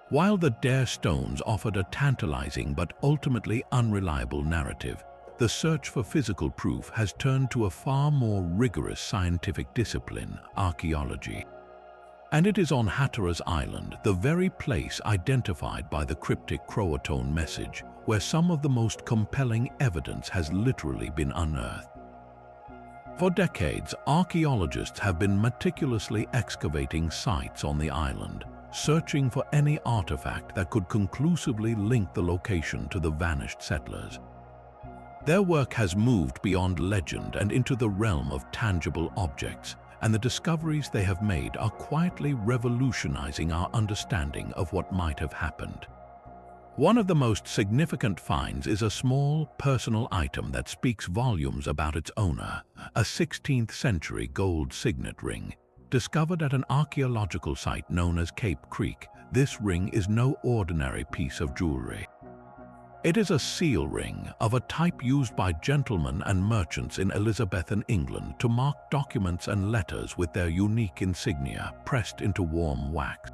While the Dare stones offered a tantalizing but ultimately unreliable narrative, the search for physical proof has turned to a far more rigorous scientific discipline, archaeology. And it is on Hatteras Island, the very place identified by the cryptic CROATOAN message, where some of the most compelling evidence has literally been unearthed. For decades, archaeologists have been meticulously excavating sites on the island, searching for any artifact that could conclusively link the location to the vanished settlers. Their work has moved beyond legend and into the realm of tangible objects, and the discoveries they have made are quietly revolutionizing our understanding of what might have happened. One of the most significant finds is a small, personal item that speaks volumes about its owner, a 16th-century gold signet ring. Discovered at an archaeological site known as Cape Creek, this ring is no ordinary piece of jewelry. It is a seal ring of a type used by gentlemen and merchants in Elizabethan England to mark documents and letters with their unique insignia pressed into warm wax.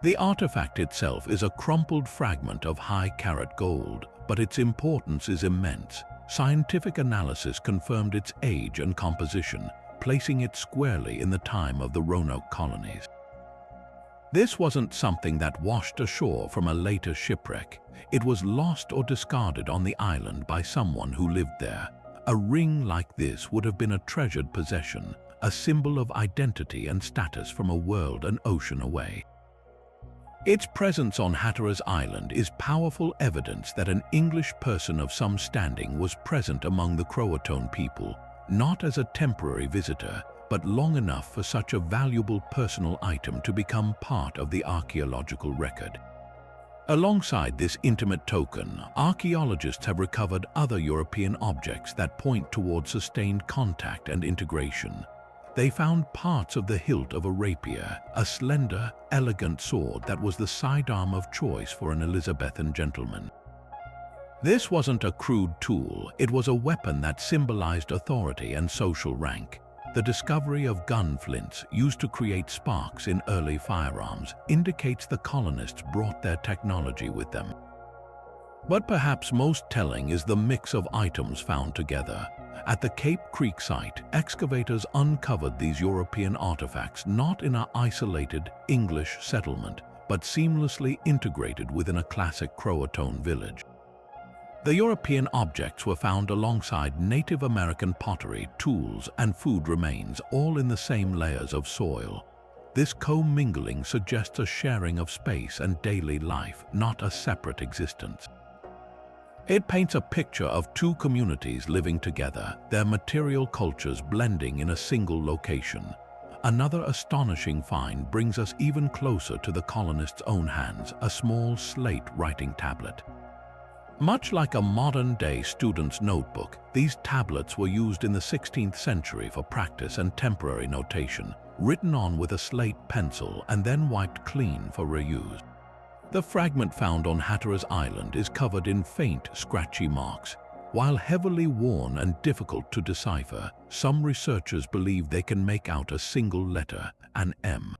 The artifact itself is a crumpled fragment of high-carat gold, but its importance is immense. Scientific analysis confirmed its age and composition, placing it squarely in the time of the Roanoke colonies. This wasn't something that washed ashore from a later shipwreck. It was lost or discarded on the island by someone who lived there. A ring like this would have been a treasured possession, a symbol of identity and status from a world and ocean away. Its presence on Hatteras Island is powerful evidence that an English person of some standing was present among the CROATOAN people, not as a temporary visitor, but long enough for such a valuable personal item to become part of the archaeological record. Alongside this intimate token, archaeologists have recovered other European objects that point toward sustained contact and integration. They found parts of the hilt of a rapier, a slender, elegant sword that was the sidearm of choice for an Elizabethan gentleman. This wasn't a crude tool, it was a weapon that symbolized authority and social rank. The discovery of gun flints used to create sparks in early firearms indicates the colonists brought their technology with them. But perhaps most telling is the mix of items found together. At the Cape Creek site, excavators uncovered these European artifacts not in an isolated English settlement, but seamlessly integrated within a classic CROATOAN village. The European objects were found alongside Native American pottery, tools, and food remains, all in the same layers of soil. This commingling suggests a sharing of space and daily life, not a separate existence. It paints a picture of two communities living together, their material cultures blending in a single location. Another astonishing find brings us even closer to the colonists' own hands, a small slate writing tablet. Much like a modern-day student's notebook, these tablets were used in the 16th century for practice and temporary notation, written on with a slate pencil and then wiped clean for reuse. The fragment found on Hatteras Island is covered in faint, scratchy marks. While heavily worn and difficult to decipher, some researchers believe they can make out a single letter, an M.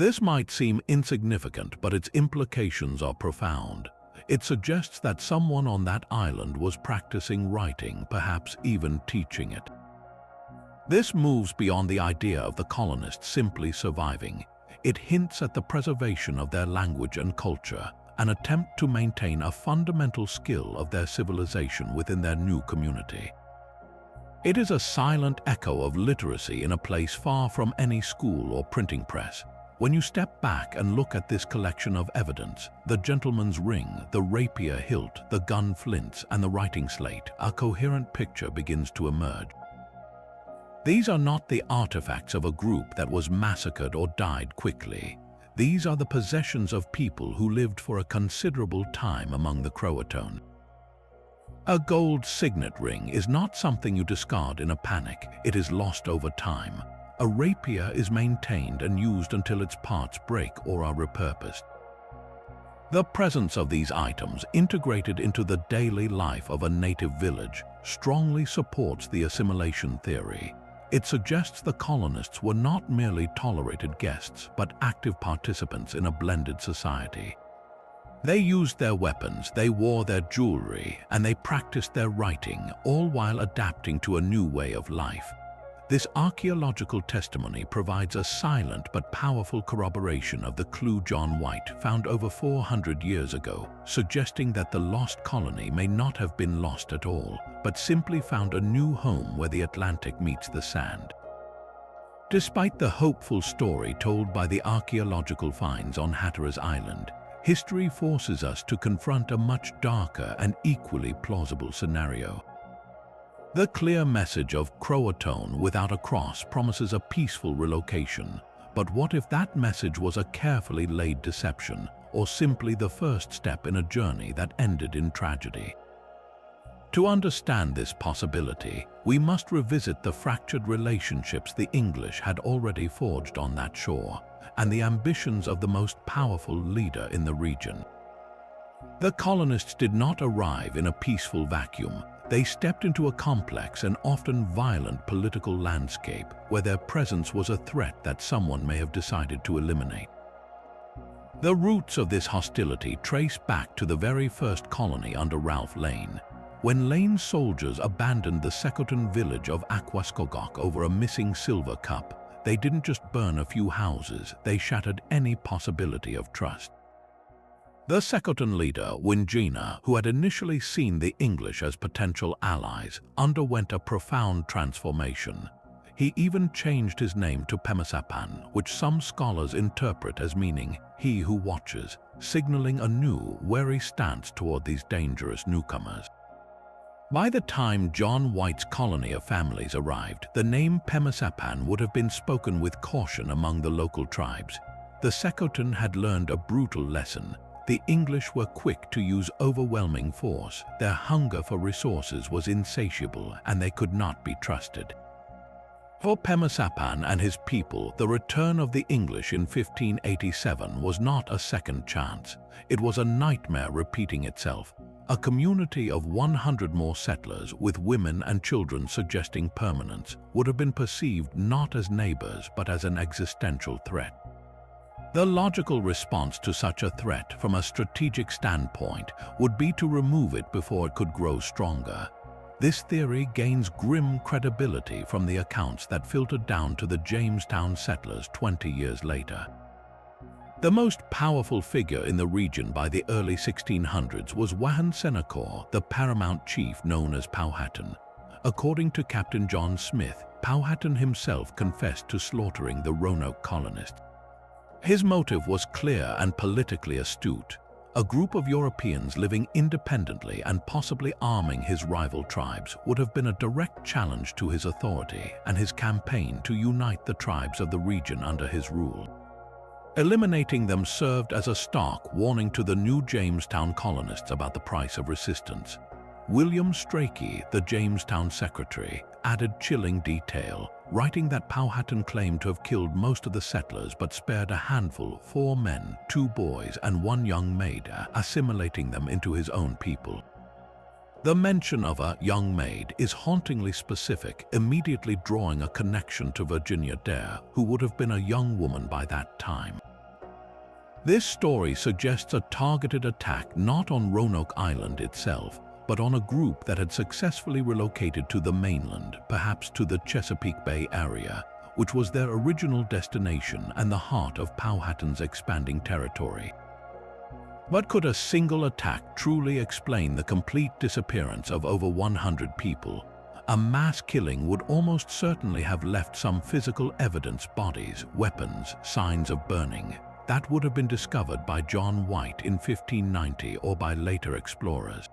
This might seem insignificant, but its implications are profound. It suggests that someone on that island was practicing writing, perhaps even teaching it. This moves beyond the idea of the colonists simply surviving. It hints at the preservation of their language and culture, an attempt to maintain a fundamental skill of their civilization within their new community. It is a silent echo of literacy in a place far from any school or printing press. When you step back and look at this collection of evidence, the gentleman's ring, the rapier hilt, the gun flints, and the writing slate, a coherent picture begins to emerge. These are not the artifacts of a group that was massacred or died quickly. These are the possessions of people who lived for a considerable time among the CROATOAN. A gold signet ring is not something you discard in a panic. It is lost over time. A rapier is maintained and used until its parts break or are repurposed. The presence of these items, integrated into the daily life of a native village, strongly supports the assimilation theory. It suggests the colonists were not merely tolerated guests, but active participants in a blended society. They used their weapons, they wore their jewelry, and they practiced their writing, all while adapting to a new way of life. This archaeological testimony provides a silent but powerful corroboration of the clue John White found over 400 years ago, suggesting that the lost colony may not have been lost at all, but simply found a new home where the Atlantic meets the sand. Despite the hopeful story told by the archaeological finds on Hatteras Island, history forces us to confront a much darker and equally plausible scenario. The clear message of CROATOAN without a cross promises a peaceful relocation, but what if that message was a carefully laid deception, or simply the first step in a journey that ended in tragedy? To understand this possibility, we must revisit the fractured relationships the English had already forged on that shore, and the ambitions of the most powerful leader in the region. The colonists did not arrive in a peaceful vacuum. They stepped into a complex and often violent political landscape where their presence was a threat that someone may have decided to eliminate. The roots of this hostility trace back to the very first colony under Ralph Lane. When Lane's soldiers abandoned the CROATOAN village of Aquascogoc over a missing silver cup, they didn't just burn a few houses, they shattered any possibility of trust. The CROATOAN leader, Wingina, who had initially seen the English as potential allies, underwent a profound transformation. He even changed his name to Pemasapan, which some scholars interpret as meaning "he who watches," signaling a new, wary stance toward these dangerous newcomers. By the time John White's colony of families arrived, the name Pemasapan would have been spoken with caution among the local tribes. The CROATOAN had learned a brutal lesson. The English were quick to use overwhelming force. Their hunger for resources was insatiable, and they could not be trusted. For Pemasapan and his people, the return of the English in 1587 was not a second chance. It was a nightmare repeating itself. A community of 100 more settlers, with women and children suggesting permanence, would have been perceived not as neighbors but as an existential threat. The logical response to such a threat from a strategic standpoint would be to remove it before it could grow stronger. This theory gains grim credibility from the accounts that filtered down to the Jamestown settlers 20 years later. The most powerful figure in the region by the early 1600s was Wahan Senancour, the paramount chief known as Powhatan. According to Captain John Smith, Powhatan himself confessed to slaughtering the Roanoke colonists. His motive was clear and politically astute. A group of Europeans living independently and possibly arming his rival tribes would have been a direct challenge to his authority and his campaign to unite the tribes of the region under his rule. Eliminating them served as a stark warning to the new Jamestown colonists about the price of resistance. William Strachey, the Jamestown secretary, added chilling detail, writing that Powhatan claimed to have killed most of the settlers but spared a handful, 4 men, 2 boys, and 1 young maid, assimilating them into his own people. The mention of a young maid is hauntingly specific, immediately drawing a connection to Virginia Dare, who would have been a young woman by that time. This story suggests a targeted attack not on Roanoke Island itself, but on a group that had successfully relocated to the mainland, perhaps to the Chesapeake Bay area, which was their original destination and the heart of Powhatan's expanding territory. But could a single attack truly explain the complete disappearance of over 100 people? A mass killing would almost certainly have left some physical evidence: bodies, weapons, signs of burning. That would have been discovered by John White in 1590 or by later explorers.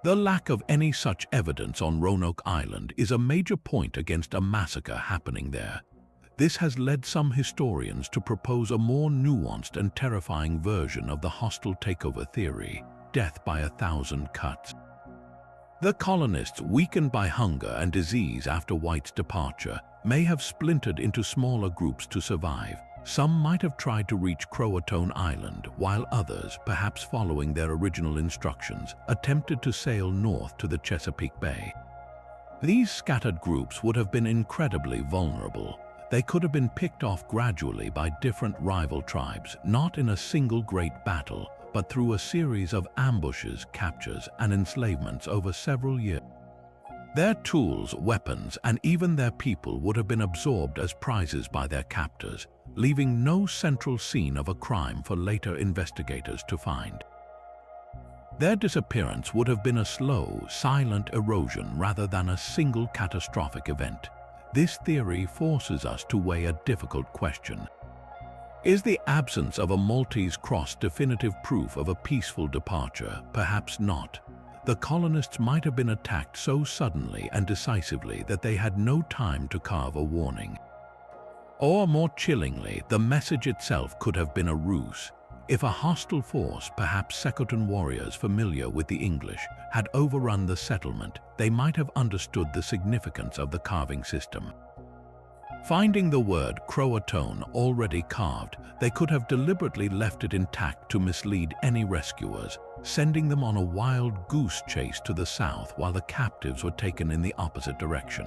The lack of any such evidence on Roanoke Island is a major point against a massacre happening there. This has led some historians to propose a more nuanced and terrifying version of the hostile takeover theory: death by 1,000 cuts. The colonists, weakened by hunger and disease after White's departure, may have splintered into smaller groups to survive. Some might have tried to reach CROATOAN Island, while others, perhaps following their original instructions, attempted to sail north to the Chesapeake Bay. These scattered groups would have been incredibly vulnerable. They could have been picked off gradually by different rival tribes, not in a single great battle, but through a series of ambushes, captures, and enslavements over several years. Their tools, weapons, and even their people would have been absorbed as prizes by their captors, leaving no central scene of a crime for later investigators to find. Their disappearance would have been a slow, silent erosion rather than a single catastrophic event. This theory forces us to weigh a difficult question. Is the absence of a Maltese cross definitive proof of a peaceful departure? Perhaps not. The colonists might have been attacked so suddenly and decisively that they had no time to carve a warning. Or more chillingly, the message itself could have been a ruse. If a hostile force, perhaps CROATOAN warriors familiar with the English, had overrun the settlement, they might have understood the significance of the carving system. Finding the word CROATOAN already carved, they could have deliberately left it intact to mislead any rescuers, sending them on a wild goose chase to the south while the captives were taken in the opposite direction.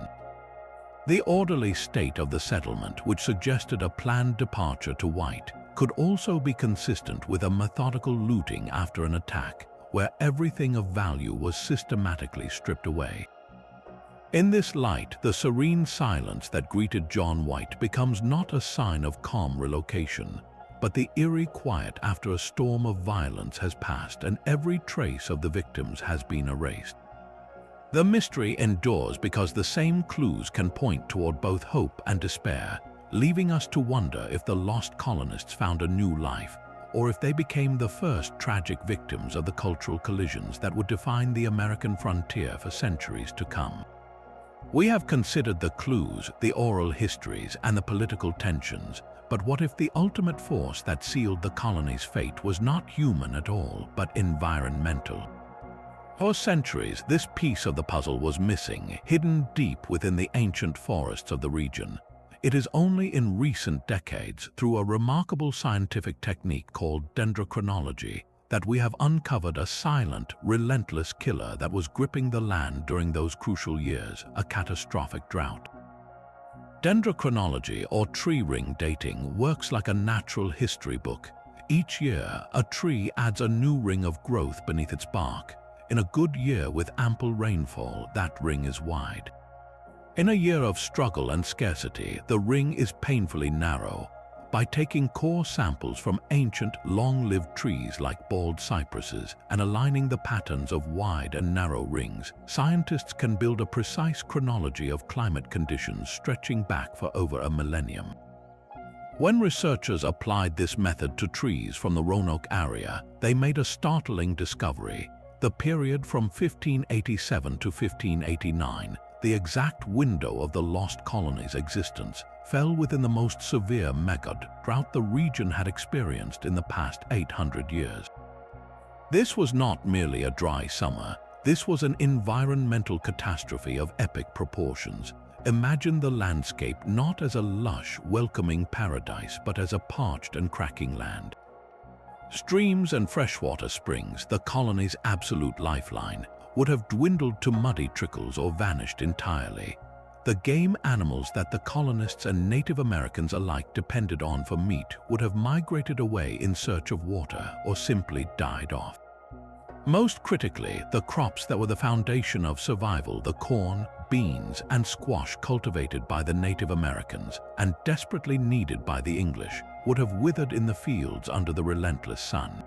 The orderly state of the settlement, which suggested a planned departure to White, could also be consistent with a methodical looting after an attack, where everything of value was systematically stripped away. In this light, the serene silence that greeted John White becomes not a sign of calm relocation, but the eerie quiet after a storm of violence has passed and every trace of the victims has been erased. The mystery endures because the same clues can point toward both hope and despair, leaving us to wonder if the lost colonists found a new life, or if they became the first tragic victims of the cultural collisions that would define the American frontier for centuries to come. We have considered the clues, the oral histories, and the political tensions, but what if the ultimate force that sealed the colony's fate was not human at all, but environmental? For centuries, this piece of the puzzle was missing, hidden deep within the ancient forests of the region. It is only in recent decades, through a remarkable scientific technique called dendrochronology, that we have uncovered a silent, relentless killer that was gripping the land during those crucial years, a catastrophic drought. Dendrochronology, or tree ring dating, works like a natural history book. Each year, a tree adds a new ring of growth beneath its bark. In a good year with ample rainfall, that ring is wide. In a year of struggle and scarcity, the ring is painfully narrow. By taking core samples from ancient, long-lived trees like bald cypresses and aligning the patterns of wide and narrow rings, scientists can build a precise chronology of climate conditions stretching back for over a millennium. When researchers applied this method to trees from the Roanoke area, they made a startling discovery. The period from 1587 to 1589, the exact window of the lost colony's existence, fell within the most severe drought the region had experienced in the past 800 years. This was not merely a dry summer. This was an environmental catastrophe of epic proportions. Imagine the landscape not as a lush, welcoming paradise, but as a parched and cracking land. Streams and freshwater springs, the colony's absolute lifeline, would have dwindled to muddy trickles or vanished entirely. the game animals that the colonists and Native Americans alike depended on for meat would have migrated away in search of water or simply died off. Most critically, the crops that were the foundation of survival, the corn, beans, and squash cultivated by the Native Americans and desperately needed by the English, would have withered in the fields under the relentless sun.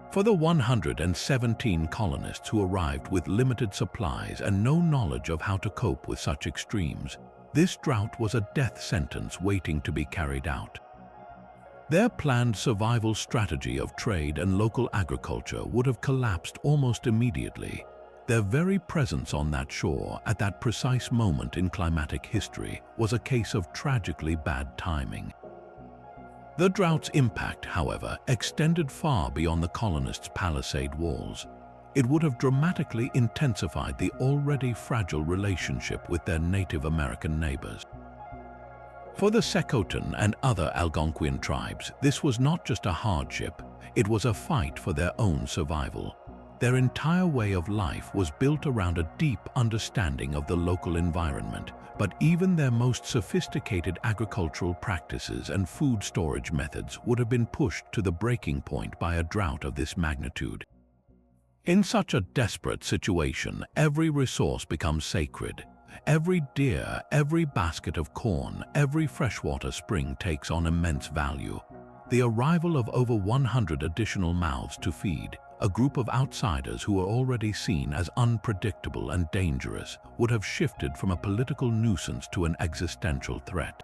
For the 117 colonists who arrived with limited supplies and no knowledge of how to cope with such extremes, this drought was a death sentence waiting to be carried out. Their planned survival strategy of trade and local agriculture would have collapsed almost immediately. Their very presence on that shore at that precise moment in climatic history was a case of tragically bad timing. The drought's impact, however, extended far beyond the colonists' palisade walls. It would have dramatically intensified the already fragile relationship with their Native American neighbors. For the CROATOAN and other Algonquian tribes, this was not just a hardship, it was a fight for their own survival. Their entire way of life was built around a deep understanding of the local environment, but even their most sophisticated agricultural practices and food storage methods would have been pushed to the breaking point by a drought of this magnitude. In such a desperate situation, every resource becomes sacred. Every deer, every basket of corn, every freshwater spring takes on immense value. The arrival of over 100 additional mouths to feed, a group of outsiders who were already seen as unpredictable and dangerous, would have shifted from a political nuisance to an existential threat.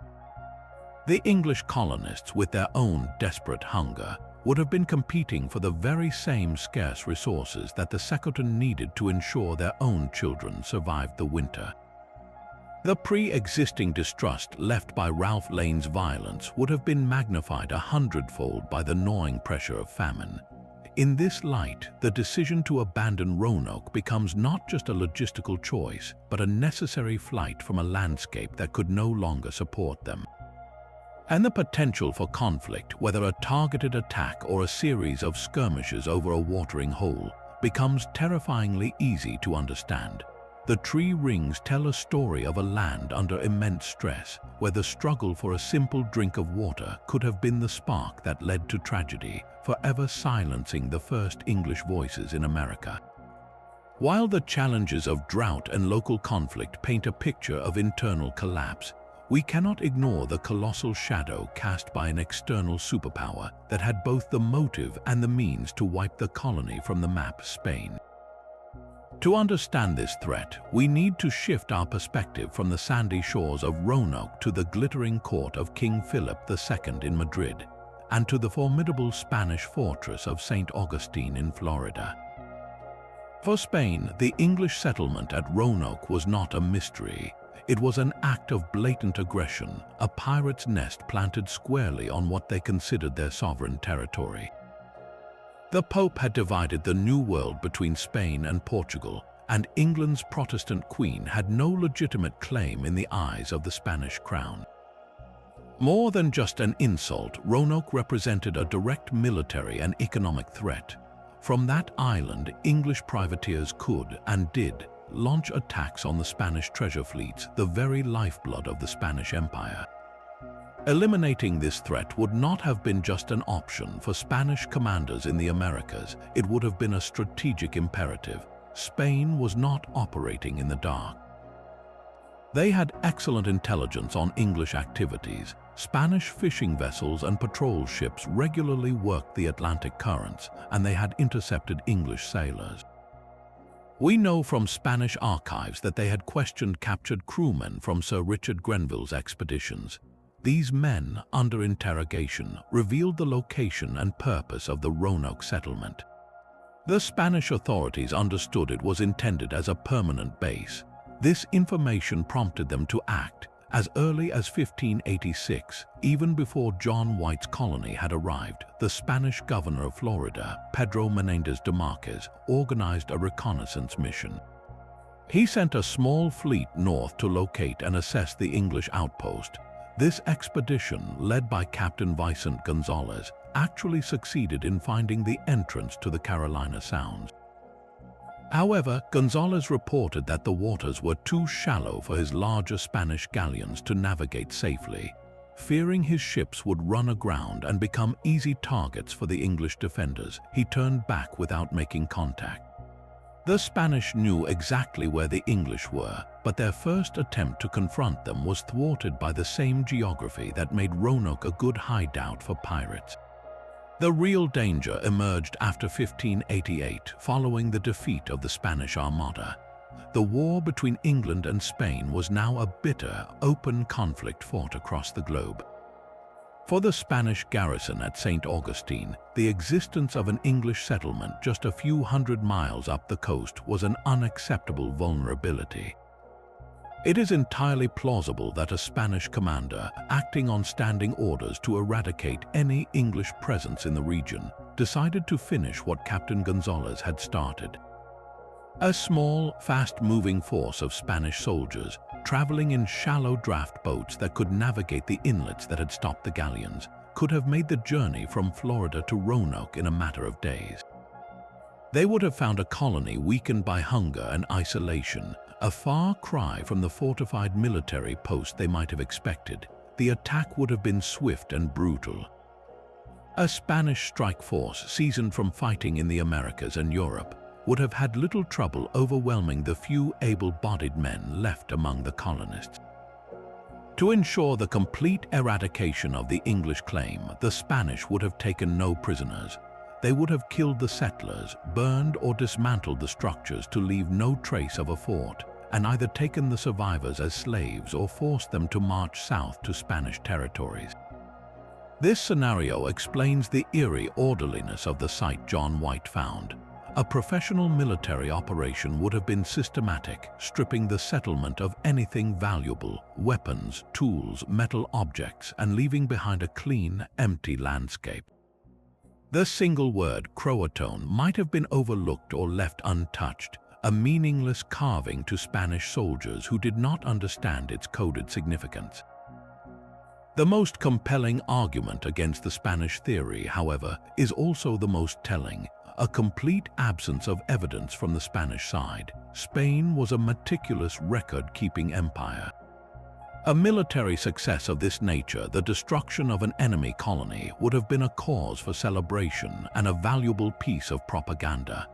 The English colonists, with their own desperate hunger, would have been competing for the very same scarce resources that the CROATOAN needed to ensure their own children survived the winter. The pre-existing distrust left by Ralph Lane's violence would have been magnified 100-fold by the gnawing pressure of famine. In this light, the decision to abandon Roanoke becomes not just a logistical choice, but a necessary flight from a landscape that could no longer support them. And the potential for conflict, whether a targeted attack or a series of skirmishes over a watering hole, becomes terrifyingly easy to understand. The tree rings tell a story of a land under immense stress, where the struggle for a simple drink of water could have been the spark that led to tragedy, forever silencing the first English voices in America. While the challenges of drought and local conflict paint a picture of internal collapse, we cannot ignore the colossal shadow cast by an external superpower that had both the motive and the means to wipe the colony from the map, Spain. To understand this threat, we need to shift our perspective from the sandy shores of Roanoke to the glittering court of King Philip II in Madrid, and to the formidable Spanish fortress of St. Augustine in Florida. For Spain, the English settlement at Roanoke was not a mystery. It was an act of blatant aggression, a pirate's nest planted squarely on what they considered their sovereign territory. The Pope had divided the New World between Spain and Portugal, and England's Protestant Queen had no legitimate claim in the eyes of the Spanish crown. More than just an insult, Roanoke represented a direct military and economic threat. From that island, English privateers could, and did, launch attacks on the Spanish treasure fleets, the very lifeblood of the Spanish Empire. Eliminating this threat would not have been just an option for Spanish commanders in the Americas, it would have been a strategic imperative. Spain was not operating in the dark. They had excellent intelligence on English activities. Spanish fishing vessels and patrol ships regularly worked the Atlantic currents, and they had intercepted English sailors. We know from Spanish archives that they had questioned captured crewmen from Sir Richard Grenville's expeditions. These men, under interrogation, revealed the location and purpose of the Roanoke settlement. The Spanish authorities understood it was intended as a permanent base. This information prompted them to act. As early as 1586, even before John White's colony had arrived, the Spanish governor of Florida, Pedro Menéndez de Marquez, organized a reconnaissance mission. He sent a small fleet north to locate and assess the English outpost. This expedition, led by Captain Vicente Gonzalez, actually succeeded in finding the entrance to the Carolina Sounds. However, Gonzalez reported that the waters were too shallow for his larger Spanish galleons to navigate safely. Fearing his ships would run aground and become easy targets for the English defenders, he turned back without making contact. The Spanish knew exactly where the English were, but their first attempt to confront them was thwarted by the same geography that made Roanoke a good hideout for pirates. The real danger emerged after 1588, following the defeat of the Spanish Armada. The war between England and Spain was now a bitter, open conflict fought across the globe. For the Spanish garrison at St. Augustine, the existence of an English settlement just a few hundred miles up the coast was an unacceptable vulnerability. It is entirely plausible that a Spanish commander, acting on standing orders to eradicate any English presence in the region, decided to finish what Captain Gonzalez had started. A small, fast-moving force of Spanish soldiers, traveling in shallow draft boats that could navigate the inlets that had stopped the galleons, could have made the journey from Florida to Roanoke in a matter of days. They would have found a colony weakened by hunger and isolation, a far cry from the fortified military post they might have expected. The attack would have been swift and brutal. A Spanish strike force seasoned from fighting in the Americas and Europe would have had little trouble overwhelming the few able-bodied men left among the colonists. To ensure the complete eradication of the English claim, the Spanish would have taken no prisoners. They would have killed the settlers, burned or dismantled the structures to leave no trace of a fort, and either taken the survivors as slaves or forced them to march south to Spanish territories. This scenario explains the eerie orderliness of the site John White found. A professional military operation would have been systematic, stripping the settlement of anything valuable, weapons, tools, metal objects, and leaving behind a clean, empty landscape. The single word CROATOAN might have been overlooked or left untouched, a meaningless carving to Spanish soldiers who did not understand its coded significance. The most compelling argument against the Spanish theory, however, is also the most telling: a complete absence of evidence from the Spanish side. Spain was a meticulous record-keeping empire. A military success of this nature, the destruction of an enemy colony, would have been a cause for celebration and a valuable piece of propaganda.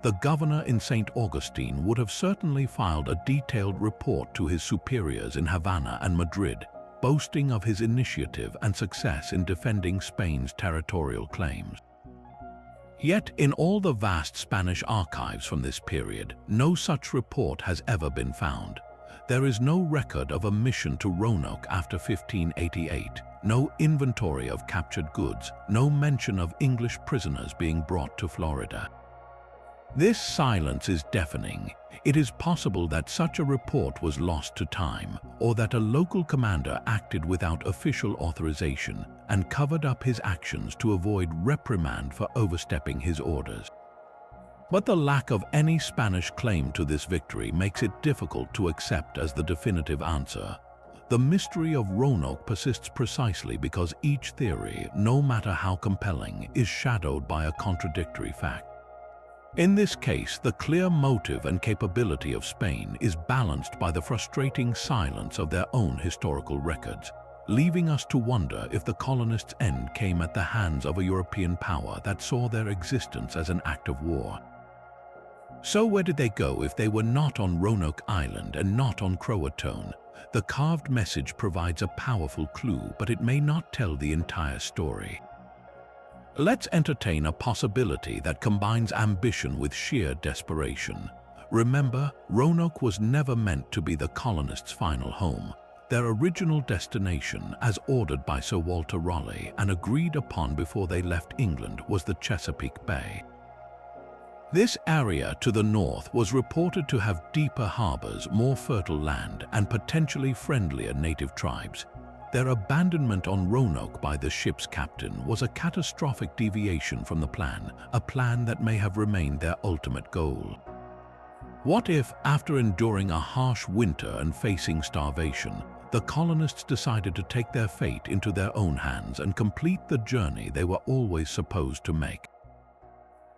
The governor in St. Augustine would have certainly filed a detailed report to his superiors in Havana and Madrid, boasting of his initiative and success in defending Spain's territorial claims. Yet, in all the vast Spanish archives from this period, no such report has ever been found. There is no record of a mission to Roanoke after 1588, no inventory of captured goods, no mention of English prisoners being brought to Florida. This silence is deafening. It is possible that such a report was lost to time, or that a local commander acted without official authorization and covered up his actions to avoid reprimand for overstepping his orders. But the lack of any Spanish claim to this victory makes it difficult to accept as the definitive answer. The mystery of Roanoke persists precisely because each theory, no matter how compelling, is shadowed by a contradictory fact. In this case, the clear motive and capability of Spain is balanced by the frustrating silence of their own historical records, leaving us to wonder if the colonists' end came at the hands of a European power that saw their existence as an act of war. So where did they go if they were not on Roanoke Island and not on CROATOAN? The carved message provides a powerful clue, but it may not tell the entire story. Let's entertain a possibility that combines ambition with sheer desperation. Remember, Roanoke was never meant to be the colonists' final home. Their original destination, as ordered by Sir Walter Raleigh and agreed upon before they left England, was the Chesapeake Bay. This area to the north was reported to have deeper harbors, more fertile land, and potentially friendlier native tribes. Their abandonment on Roanoke by the ship's captain was a catastrophic deviation from the plan, a plan that may have remained their ultimate goal. What if, after enduring a harsh winter and facing starvation, the colonists decided to take their fate into their own hands and complete the journey they were always supposed to make?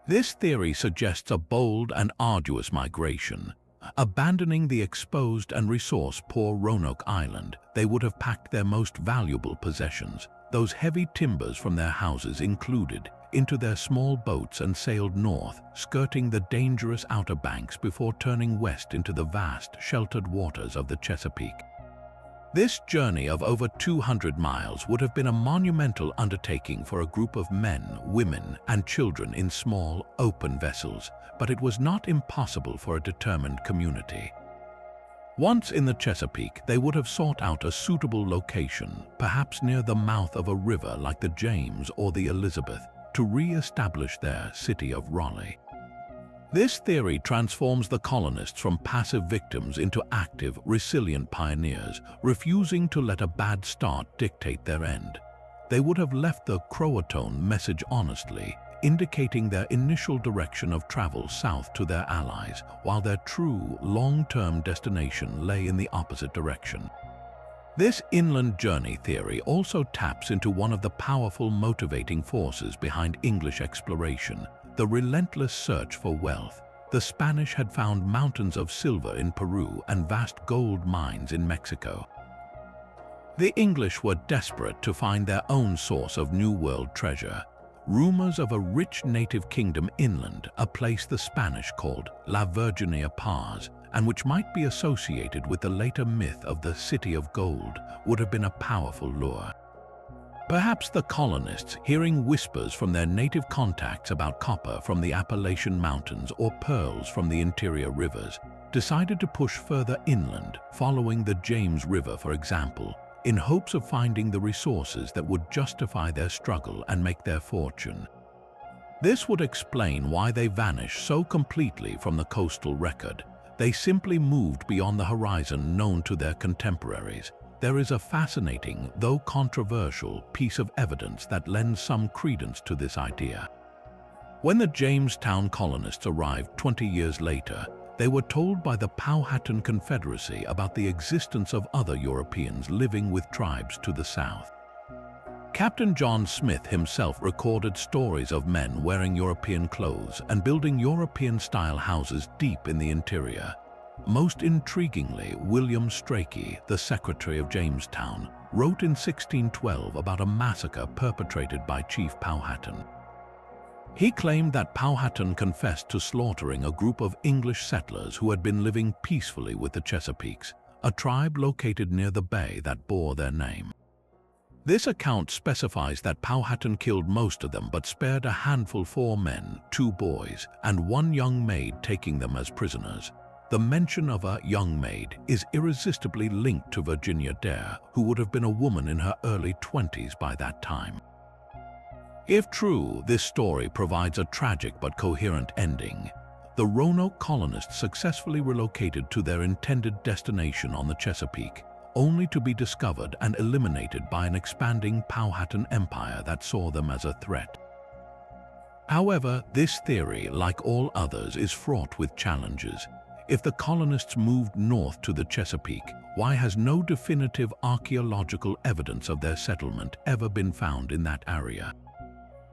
This theory suggests a bold and arduous migration. Abandoning the exposed and resource-poor Roanoke Island, they would have packed their most valuable possessions, those heavy timbers from their houses included, into their small boats and sailed north, skirting the dangerous Outer Banks before turning west into the vast, sheltered waters of the Chesapeake. This journey of over 200 miles would have been a monumental undertaking for a group of men, women, and children in small, open vessels, but it was not impossible for a determined community. Once in the Chesapeake, they would have sought out a suitable location, perhaps near the mouth of a river like the James or the Elizabeth, to re-establish their city of Raleigh. This theory transforms the colonists from passive victims into active, resilient pioneers, refusing to let a bad start dictate their end. They would have left the CROATOAN message honestly, indicating their initial direction of travel south to their allies, while their true, long-term destination lay in the opposite direction. This inland journey theory also taps into one of the powerful motivating forces behind English exploration: the relentless search for wealth. The Spanish had found mountains of silver in Peru and vast gold mines in Mexico. The English were desperate to find their own source of New World treasure. Rumors of a rich native kingdom inland, a place the Spanish called La Virginia Paz, and which might be associated with the later myth of the City of Gold, would have been a powerful lure. Perhaps the colonists, hearing whispers from their native contacts about copper from the Appalachian Mountains or pearls from the interior rivers, decided to push further inland, following the James River, for example, in hopes of finding the resources that would justify their struggle and make their fortune. This would explain why they vanished so completely from the coastal record. They simply moved beyond the horizon known to their contemporaries. There is a fascinating, though controversial, piece of evidence that lends some credence to this idea. When the Jamestown colonists arrived 20 years later, they were told by the Powhatan Confederacy about the existence of other Europeans living with tribes to the south. Captain John Smith himself recorded stories of men wearing European clothes and building European-style houses deep in the interior. Most intriguingly, William Strachey, the Secretary of Jamestown, wrote in 1612 about a massacre perpetrated by Chief Powhatan. He claimed that Powhatan confessed to slaughtering a group of English settlers who had been living peacefully with the Chesapeakes, a tribe located near the bay that bore their name. This account specifies that Powhatan killed most of them but spared a handful: 4 men, 2 boys, and 1 young maid, taking them as prisoners. The mention of a young maid is irresistibly linked to Virginia Dare, who would have been a woman in her early 20s by that time. If true, this story provides a tragic but coherent ending. The Roanoke colonists successfully relocated to their intended destination on the Chesapeake, only to be discovered and eliminated by an expanding Powhatan empire that saw them as a threat. However, this theory, like all others, is fraught with challenges. If the colonists moved north to the Chesapeake, why has no definitive archaeological evidence of their settlement ever been found in that area?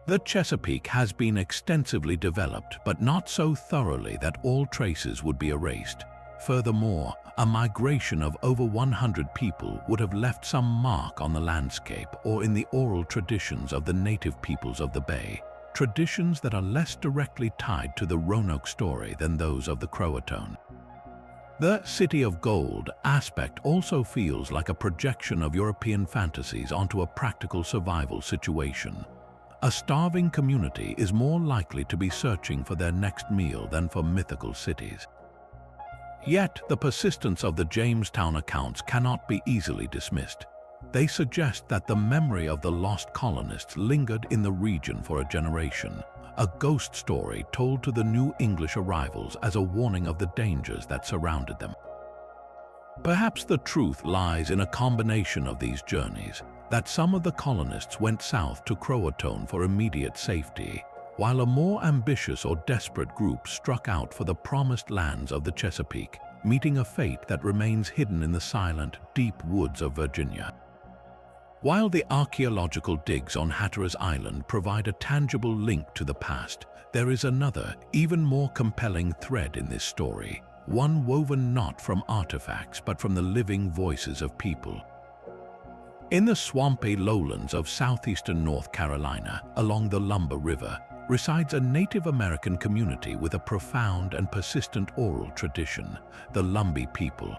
The Chesapeake has been extensively developed, but not so thoroughly that all traces would be erased. Furthermore, a migration of over 100 people would have left some mark on the landscape or in the oral traditions of the native peoples of the bay, traditions that are less directly tied to the Roanoke story than those of the CROATOAN. The City of Gold aspect also feels like a projection of European fantasies onto a practical survival situation. A starving community is more likely to be searching for their next meal than for mythical cities. Yet, the persistence of the Jamestown accounts cannot be easily dismissed. They suggest that the memory of the lost colonists lingered in the region for a generation, a ghost story told to the new English arrivals as a warning of the dangers that surrounded them. Perhaps the truth lies in a combination of these journeys, that some of the colonists went south to CROATOAN for immediate safety, while a more ambitious or desperate group struck out for the promised lands of the Chesapeake, meeting a fate that remains hidden in the silent, deep woods of Virginia. While the archaeological digs on Hatteras Island provide a tangible link to the past, there is another, even more compelling thread in this story, one woven not from artifacts but from the living voices of people. In the swampy lowlands of southeastern North Carolina, along the Lumber River, resides a Native American community with a profound and persistent oral tradition, the Lumbee people.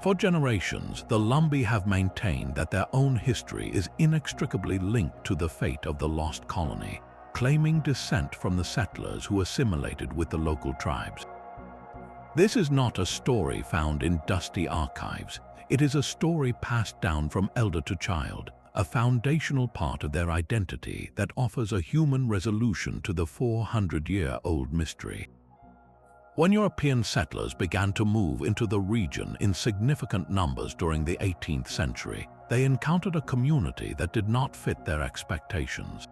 For generations, the Lumbee have maintained that their own history is inextricably linked to the fate of the lost colony, claiming descent from the settlers who assimilated with the local tribes. This is not a story found in dusty archives. It is a story passed down from elder to child, a foundational part of their identity that offers a human resolution to the 400-year-old mystery. When European settlers began to move into the region in significant numbers during the 18th century, they encountered a community that did not fit their expectations.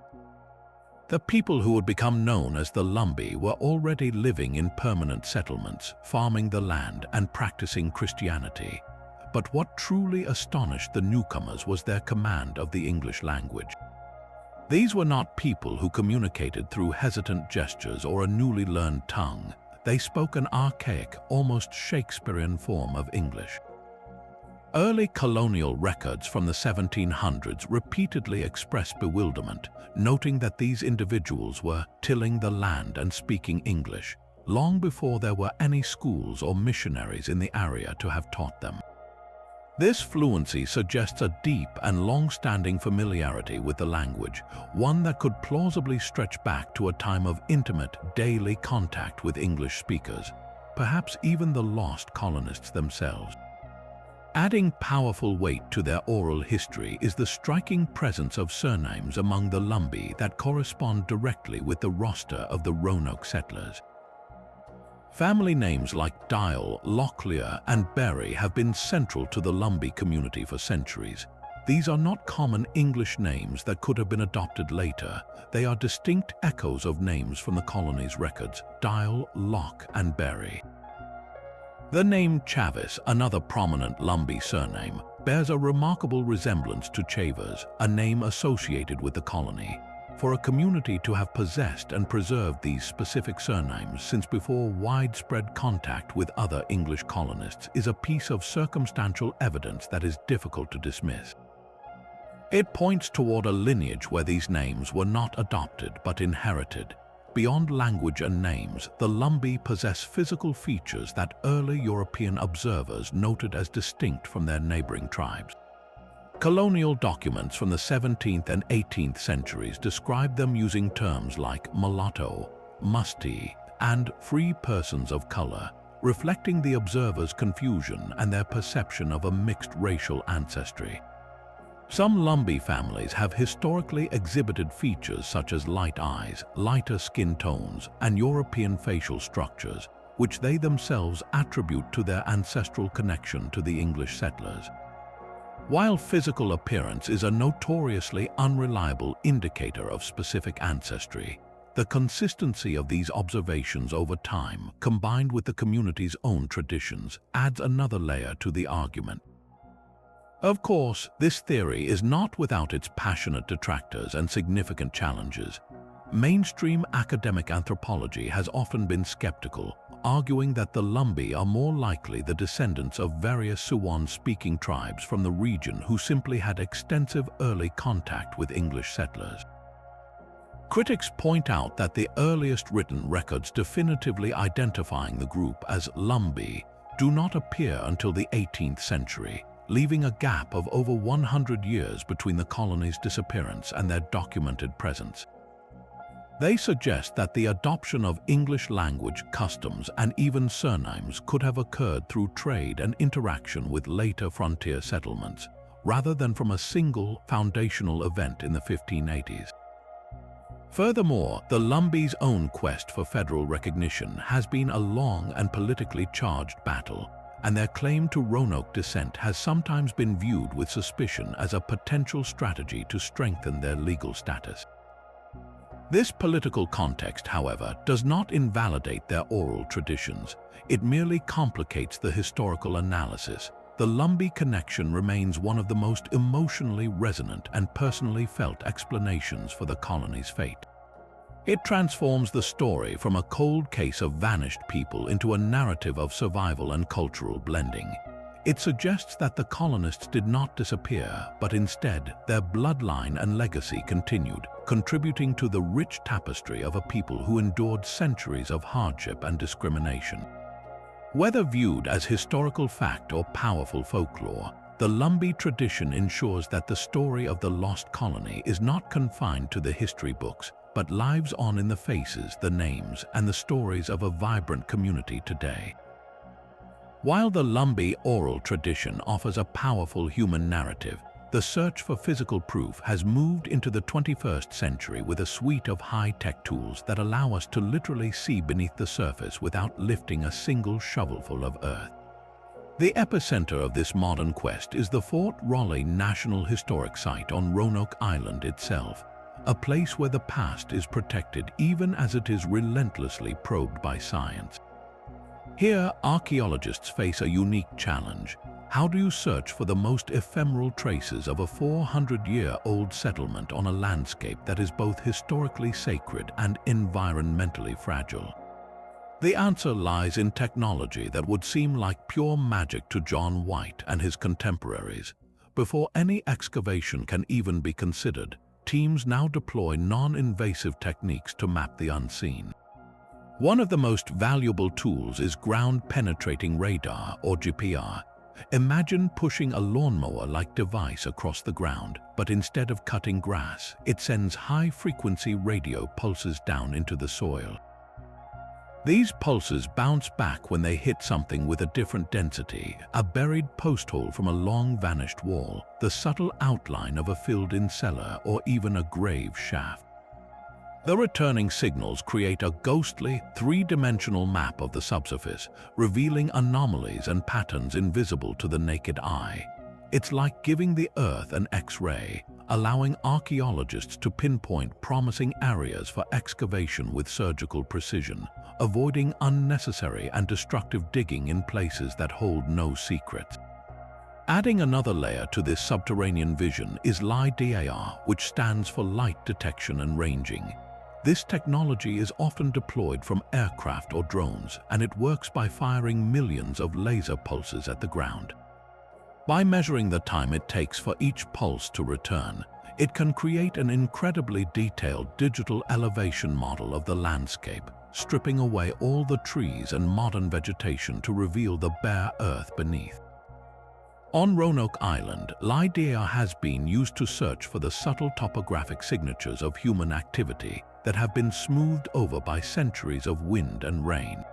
The people who would become known as the Lumbee were already living in permanent settlements, farming the land and practicing Christianity. But what truly astonished the newcomers was their command of the English language. These were not people who communicated through hesitant gestures or a newly learned tongue. They spoke an archaic, almost Shakespearean form of English. Early colonial records from the 1700s repeatedly expressed bewilderment, noting that these individuals were tilling the land and speaking English, long before there were any schools or missionaries in the area to have taught them. This fluency suggests a deep and long-standing familiarity with the language, one that could plausibly stretch back to a time of intimate, daily contact with English speakers, perhaps even the lost colonists themselves. Adding powerful weight to their oral history is the striking presence of surnames among the Lumbee that correspond directly with the roster of the Roanoke settlers. Family names like Dial, Locklear, and Berry have been central to the Lumbee community for centuries. These are not common English names that could have been adopted later. They are distinct echoes of names from the colony's records: Dial, Lock, and Berry. The name Chavis, another prominent Lumbee surname, bears a remarkable resemblance to Chavers, a name associated with the colony. For a community to have possessed and preserved these specific surnames since before widespread contact with other English colonists is a piece of circumstantial evidence that is difficult to dismiss. It points toward a lineage where these names were not adopted but inherited. Beyond language and names, the Lumbee possess physical features that early European observers noted as distinct from their neighboring tribes. Colonial documents from the 17th and 18th centuries describe them using terms like mulatto, musty, and free persons of color, reflecting the observer's confusion and their perception of a mixed racial ancestry. Some Lumbee families have historically exhibited features such as light eyes, lighter skin tones, and European facial structures, which they themselves attribute to their ancestral connection to the English settlers. While physical appearance is a notoriously unreliable indicator of specific ancestry, the consistency of these observations over time, combined with the community's own traditions, adds another layer to the argument. Of course, this theory is not without its passionate detractors and significant challenges. Mainstream academic anthropology has often been skeptical, arguing that the Lumbee are more likely the descendants of various Siouan-speaking tribes from the region who simply had extensive early contact with English settlers. Critics point out that the earliest written records definitively identifying the group as Lumbee do not appear until the 18th century, leaving a gap of over 100 years between the colony's disappearance and their documented presence. They suggest that the adoption of English language, customs, and even surnames could have occurred through trade and interaction with later frontier settlements, rather than from a single foundational event in the 1580s. Furthermore, the Lumbee's own quest for federal recognition has been a long and politically charged battle, and their claim to Roanoke descent has sometimes been viewed with suspicion as a potential strategy to strengthen their legal status. This political context, however, does not invalidate their oral traditions. It merely complicates the historical analysis, the Lumbee connection remains one of the most emotionally resonant and personally felt explanations for the colony's fate. It transforms the story from a cold case of vanished people into a narrative of survival and cultural blending. It suggests that the colonists did not disappear, but instead their bloodline and legacy continued, contributing to the rich tapestry of a people who endured centuries of hardship and discrimination. Whether viewed as historical fact or powerful folklore, the Lumbee tradition ensures that the story of the lost colony is not confined to the history books, but lives on in the faces, the names, and the stories of a vibrant community today. While the Lumbee oral tradition offers a powerful human narrative, the search for physical proof has moved into the 21st century with a suite of high-tech tools that allow us to literally see beneath the surface without lifting a single shovelful of earth. The epicenter of this modern quest is the Fort Raleigh National Historic Site on Roanoke Island itself, a place where the past is protected even as it is relentlessly probed by science. Here, archaeologists face a unique challenge. How do you search for the most ephemeral traces of a 400-year-old settlement on a landscape that is both historically sacred and environmentally fragile? The answer lies in technology that would seem like pure magic to John White and his contemporaries. Before any excavation can even be considered, teams now deploy non-invasive techniques to map the unseen. One of the most valuable tools is ground-penetrating radar, or GPR. Imagine pushing a lawnmower-like device across the ground, but instead of cutting grass, it sends high-frequency radio pulses down into the soil. These pulses bounce back when they hit something with a different density, a buried post hole from a long-vanished wall, the subtle outline of a filled-in cellar, or even a grave shaft. The returning signals create a ghostly, three-dimensional map of the subsurface, revealing anomalies and patterns invisible to the naked eye. It's like giving the Earth an X-ray, allowing archaeologists to pinpoint promising areas for excavation with surgical precision, avoiding unnecessary and destructive digging in places that hold no secrets. Adding another layer to this subterranean vision is LiDAR, which stands for light detection and ranging. This technology is often deployed from aircraft or drones, and it works by firing millions of laser pulses at the ground. By measuring the time it takes for each pulse to return, it can create an incredibly detailed digital elevation model of the landscape, stripping away all the trees and modern vegetation to reveal the bare earth beneath. On Roanoke Island, LiDAR has been used to search for the subtle topographic signatures of human activity that have been smoothed over by centuries of wind and rain.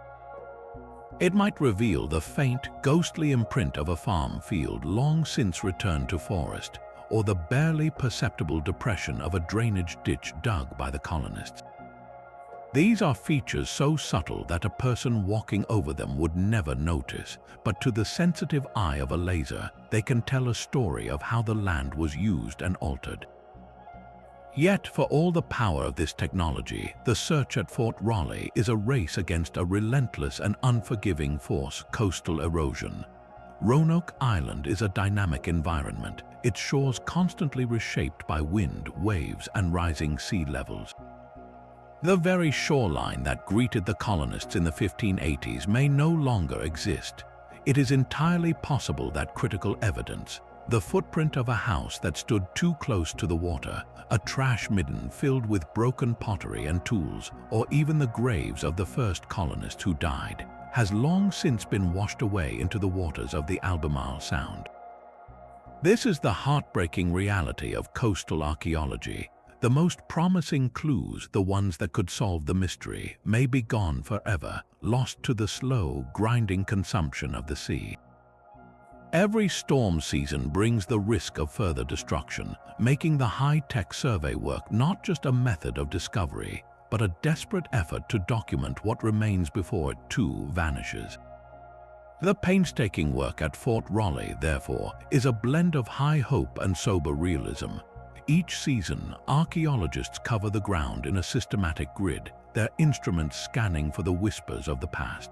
It might reveal the faint, ghostly imprint of a farm field long since returned to forest, or the barely perceptible depression of a drainage ditch dug by the colonists. These are features so subtle that a person walking over them would never notice, but to the sensitive eye of a laser, they can tell a story of how the land was used and altered. Yet, for all the power of this technology, the search at Fort Raleigh is a race against a relentless and unforgiving force: coastal erosion. Roanoke Island is a dynamic environment, its shores constantly reshaped by wind, waves, and rising sea levels. The very shoreline that greeted the colonists in the 1580s may no longer exist. It is entirely possible that critical evidence, the footprint of a house that stood too close to the water, a trash midden filled with broken pottery and tools, or even the graves of the first colonists who died, has long since been washed away into the waters of the Albemarle Sound. This is the heartbreaking reality of coastal archaeology. The most promising clues, the ones that could solve the mystery, may be gone forever, lost to the slow, grinding consumption of the sea. Every storm season brings the risk of further destruction, making the high-tech survey work not just a method of discovery, but a desperate effort to document what remains before it too vanishes. The painstaking work at Fort Raleigh, therefore, is a blend of high hope and sober realism. Each season, archaeologists cover the ground in a systematic grid, their instruments scanning for the whispers of the past.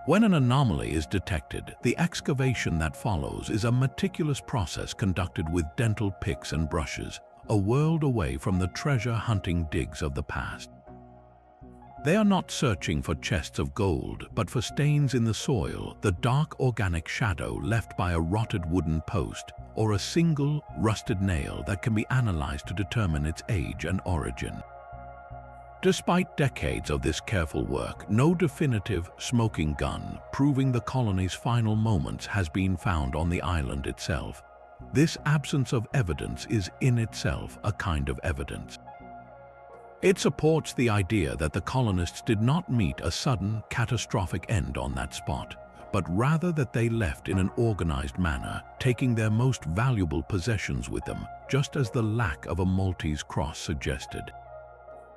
When an anomaly is detected, the excavation that follows is a meticulous process conducted with dental picks and brushes, a world away from the treasure-hunting digs of the past. They are not searching for chests of gold, but for stains in the soil, the dark organic shadow left by a rotted wooden post, or a single, rusted nail that can be analyzed to determine its age and origin. Despite decades of this careful work, no definitive smoking gun proving the colony's final moments has been found on the island itself. This absence of evidence is in itself a kind of evidence. It supports the idea that the colonists did not meet a sudden, catastrophic end on that spot, but rather that they left in an organized manner, taking their most valuable possessions with them, just as the lack of a Maltese cross suggested.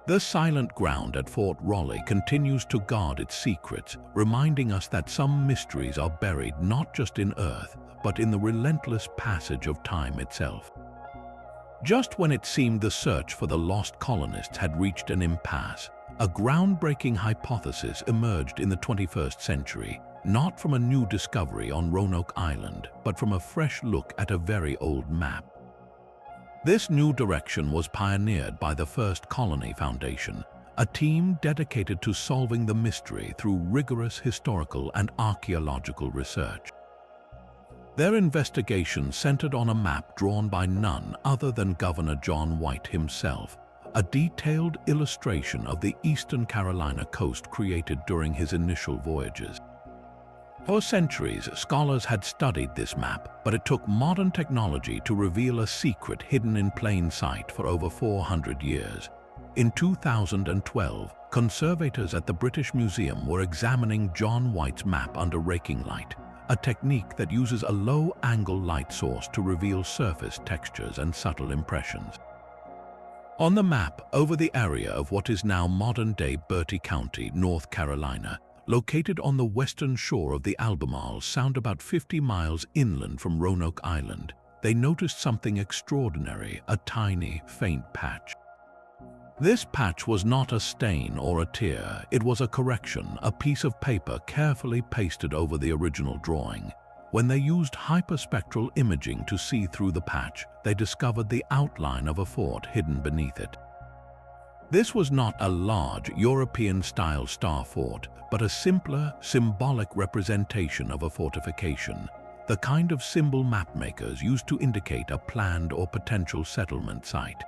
The silent ground at Fort Raleigh continues to guard its secrets, reminding us that some mysteries are buried not just in earth, but in the relentless passage of time itself. Just when it seemed the search for the lost colonists had reached an impasse, a groundbreaking hypothesis emerged in the 21st century, not from a new discovery on Roanoke Island, but from a fresh look at a very old map. This new direction was pioneered by the First Colony Foundation, a team dedicated to solving the mystery through rigorous historical and archaeological research. Their investigation centered on a map drawn by none other than Governor John White himself, a detailed illustration of the Eastern Carolina coast created during his initial voyages. For centuries, scholars had studied this map, but it took modern technology to reveal a secret hidden in plain sight for over 400 years. In 2012, conservators at the British Museum were examining John White's map under raking light, a technique that uses a low-angle light source to reveal surface textures and subtle impressions. On the map, over the area of what is now modern-day Bertie County, North Carolina, located on the western shore of the Albemarle Sound about 50 miles inland from Roanoke Island, they noticed something extraordinary, a tiny, faint patch. This patch was not a stain or a tear, it was a correction, a piece of paper carefully pasted over the original drawing. When they used hyperspectral imaging to see through the patch, they discovered the outline of a fort hidden beneath it. This was not a large, European-style star fort, but a simpler, symbolic representation of a fortification, the kind of symbol mapmakers used to indicate a planned or potential settlement site.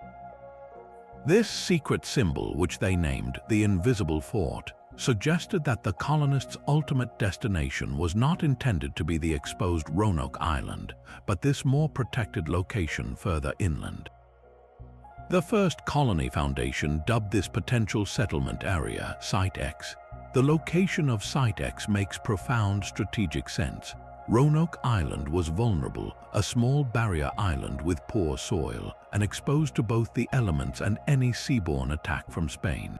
This secret symbol, which they named the Invisible Fort, suggested that the colonists' ultimate destination was not intended to be the exposed Roanoke Island, but this more protected location further inland. The First Colony Foundation dubbed this potential settlement area Site X. The location of Site X makes profound strategic sense. Roanoke Island was vulnerable, a small barrier island with poor soil, and exposed to both the elements and any seaborne attack from Spain.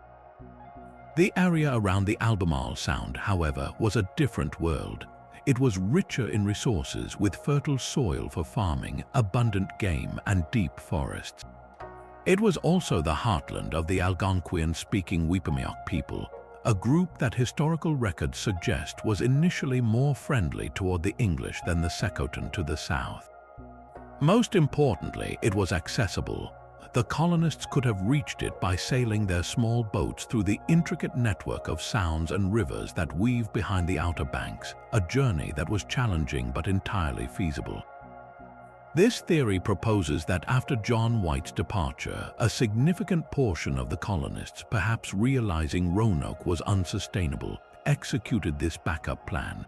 The area around the Albemarle Sound, however, was a different world. It was richer in resources, with fertile soil for farming, abundant game, and deep forests. It was also the heartland of the Algonquian-speaking Weepameok people, a group that historical records suggest was initially more friendly toward the English than the CROATOAN to the south. Most importantly, it was accessible. The colonists could have reached it by sailing their small boats through the intricate network of sounds and rivers that weave behind the Outer Banks, a journey that was challenging but entirely feasible. This theory proposes that after John White's departure, a significant portion of the colonists, perhaps realizing Roanoke was unsustainable, executed this backup plan.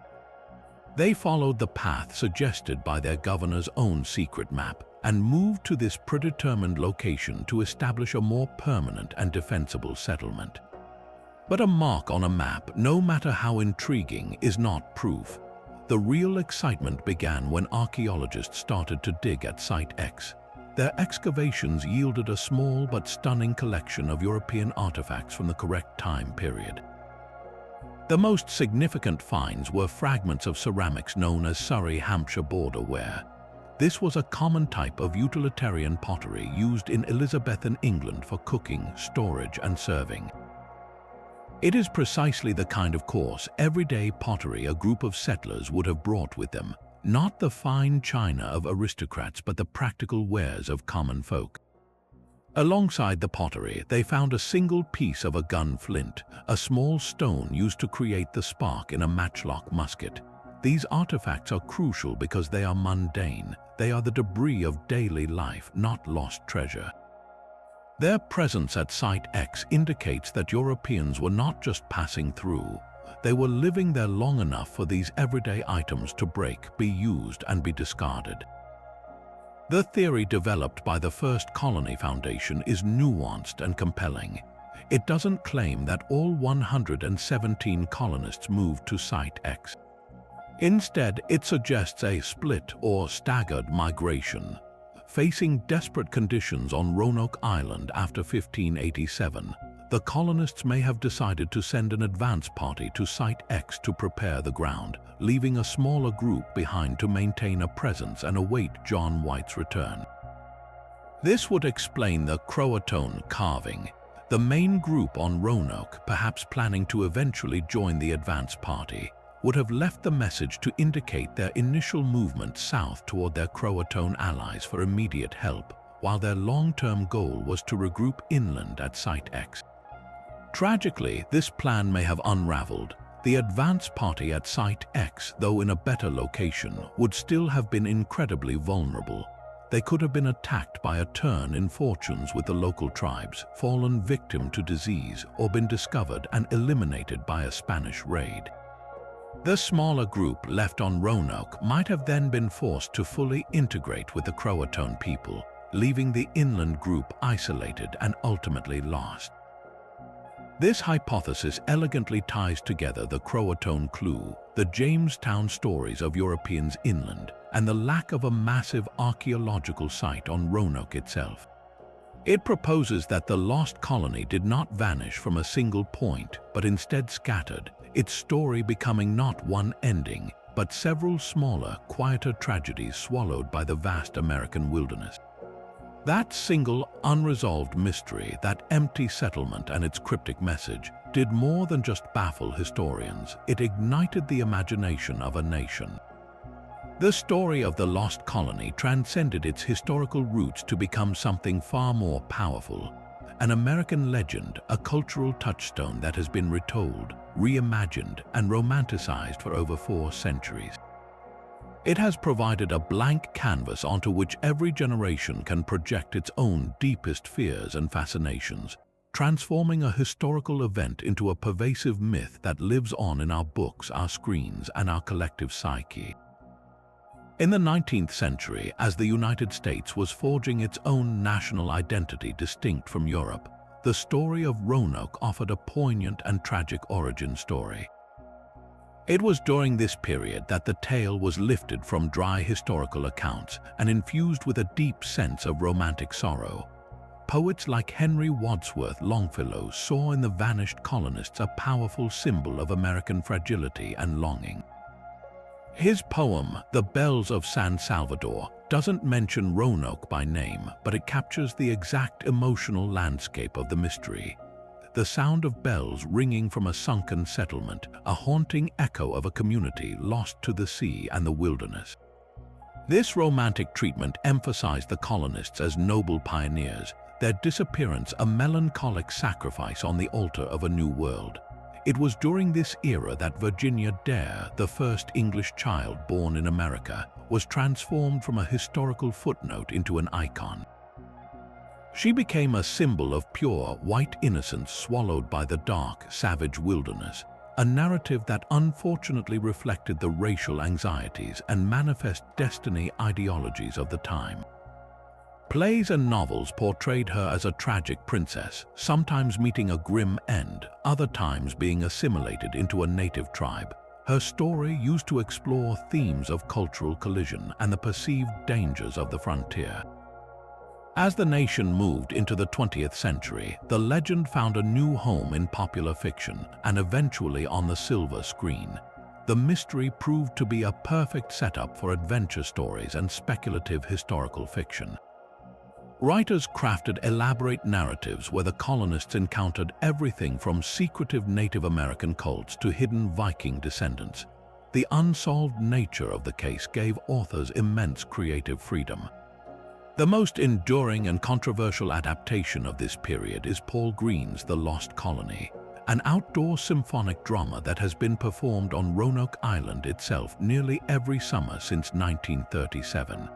They followed the path suggested by their governor's own secret map and moved to this predetermined location to establish a more permanent and defensible settlement. But a mark on a map, no matter how intriguing, is not proof. The real excitement began when archaeologists started to dig at Site X. Their excavations yielded a small but stunning collection of European artifacts from the correct time period. The most significant finds were fragments of ceramics known as Surrey, Hampshire border ware. This was a common type of utilitarian pottery used in Elizabethan England for cooking, storage, and serving. It is precisely the kind of coarse, everyday pottery a group of settlers would have brought with them, not the fine china of aristocrats but the practical wares of common folk. Alongside the pottery, they found a single piece of a gun flint, a small stone used to create the spark in a matchlock musket. These artifacts are crucial because they are mundane. They are the debris of daily life, not lost treasure. Their presence at Site X indicates that Europeans were not just passing through. They were living there long enough for these everyday items to break, be used, and be discarded. The theory developed by the First Colony Foundation is nuanced and compelling. It doesn't claim that all 117 colonists moved to Site X. Instead, it suggests a split or staggered migration. Facing desperate conditions on Roanoke Island after 1587, the colonists may have decided to send an advance party to Site X to prepare the ground, leaving a smaller group behind to maintain a presence and await John White's return. This would explain the CROATOAN carving. The main group on Roanoke, perhaps planning to eventually join the advance party, would have left the message to indicate their initial movement south toward their CROATOAN allies for immediate help, while their long-term goal was to regroup inland at Site X. Tragically, this plan may have unraveled. The advance party at Site X, though in a better location, would still have been incredibly vulnerable. They could have been attacked by a turn in fortunes with the local tribes, fallen victim to disease, or been discovered and eliminated by a Spanish raid. The smaller group left on Roanoke might have then been forced to fully integrate with the CROATOAN people, leaving the inland group isolated and ultimately lost. This hypothesis elegantly ties together the CROATOAN clue, the Jamestown stories of Europeans inland, and the lack of a massive archaeological site on Roanoke itself. It proposes that the lost colony did not vanish from a single point, but instead scattered, its story becoming not one ending, but several smaller, quieter tragedies swallowed by the vast American wilderness. That single, unresolved mystery, that empty settlement and its cryptic message, did more than just baffle historians. It ignited the imagination of a nation. The story of the lost colony transcended its historical roots to become something far more powerful. An American legend, a cultural touchstone that has been retold, reimagined, and romanticized for over 4 centuries. It has provided a blank canvas onto which every generation can project its own deepest fears and fascinations, transforming a historical event into a pervasive myth that lives on in our books, our screens, and our collective psyche. In the 19th century, as the United States was forging its own national identity distinct from Europe, the story of Roanoke offered a poignant and tragic origin story. It was during this period that the tale was lifted from dry historical accounts and infused with a deep sense of romantic sorrow. Poets like Henry Wadsworth Longfellow saw in the vanished colonists a powerful symbol of American fragility and longing. His poem, The Bells of San Salvador, doesn't mention Roanoke by name, but it captures the exact emotional landscape of the mystery. The sound of bells ringing from a sunken settlement, a haunting echo of a community lost to the sea and the wilderness. This romantic treatment emphasized the colonists as noble pioneers, their disappearance a melancholic sacrifice on the altar of a new world. It was during this era that Virginia Dare, the first English child born in America, was transformed from a historical footnote into an icon. She became a symbol of pure, white innocence swallowed by the dark, savage wilderness, a narrative that unfortunately reflected the racial anxieties and manifest destiny ideologies of the time. Plays and novels portrayed her as a tragic princess, sometimes meeting a grim end, other times being assimilated into a native tribe. Her story used to explore themes of cultural collision and the perceived dangers of the frontier. As the nation moved into the 20th century, the legend found a new home in popular fiction and eventually on the silver screen. The mystery proved to be a perfect setup for adventure stories and speculative historical fiction. Writers crafted elaborate narratives where the colonists encountered everything from secretive Native American cults to hidden Viking descendants. The unsolved nature of the case gave authors immense creative freedom. The most enduring and controversial adaptation of this period is Paul Green's The Lost Colony, an outdoor symphonic drama that has been performed on Roanoke Island itself nearly every summer since 1937.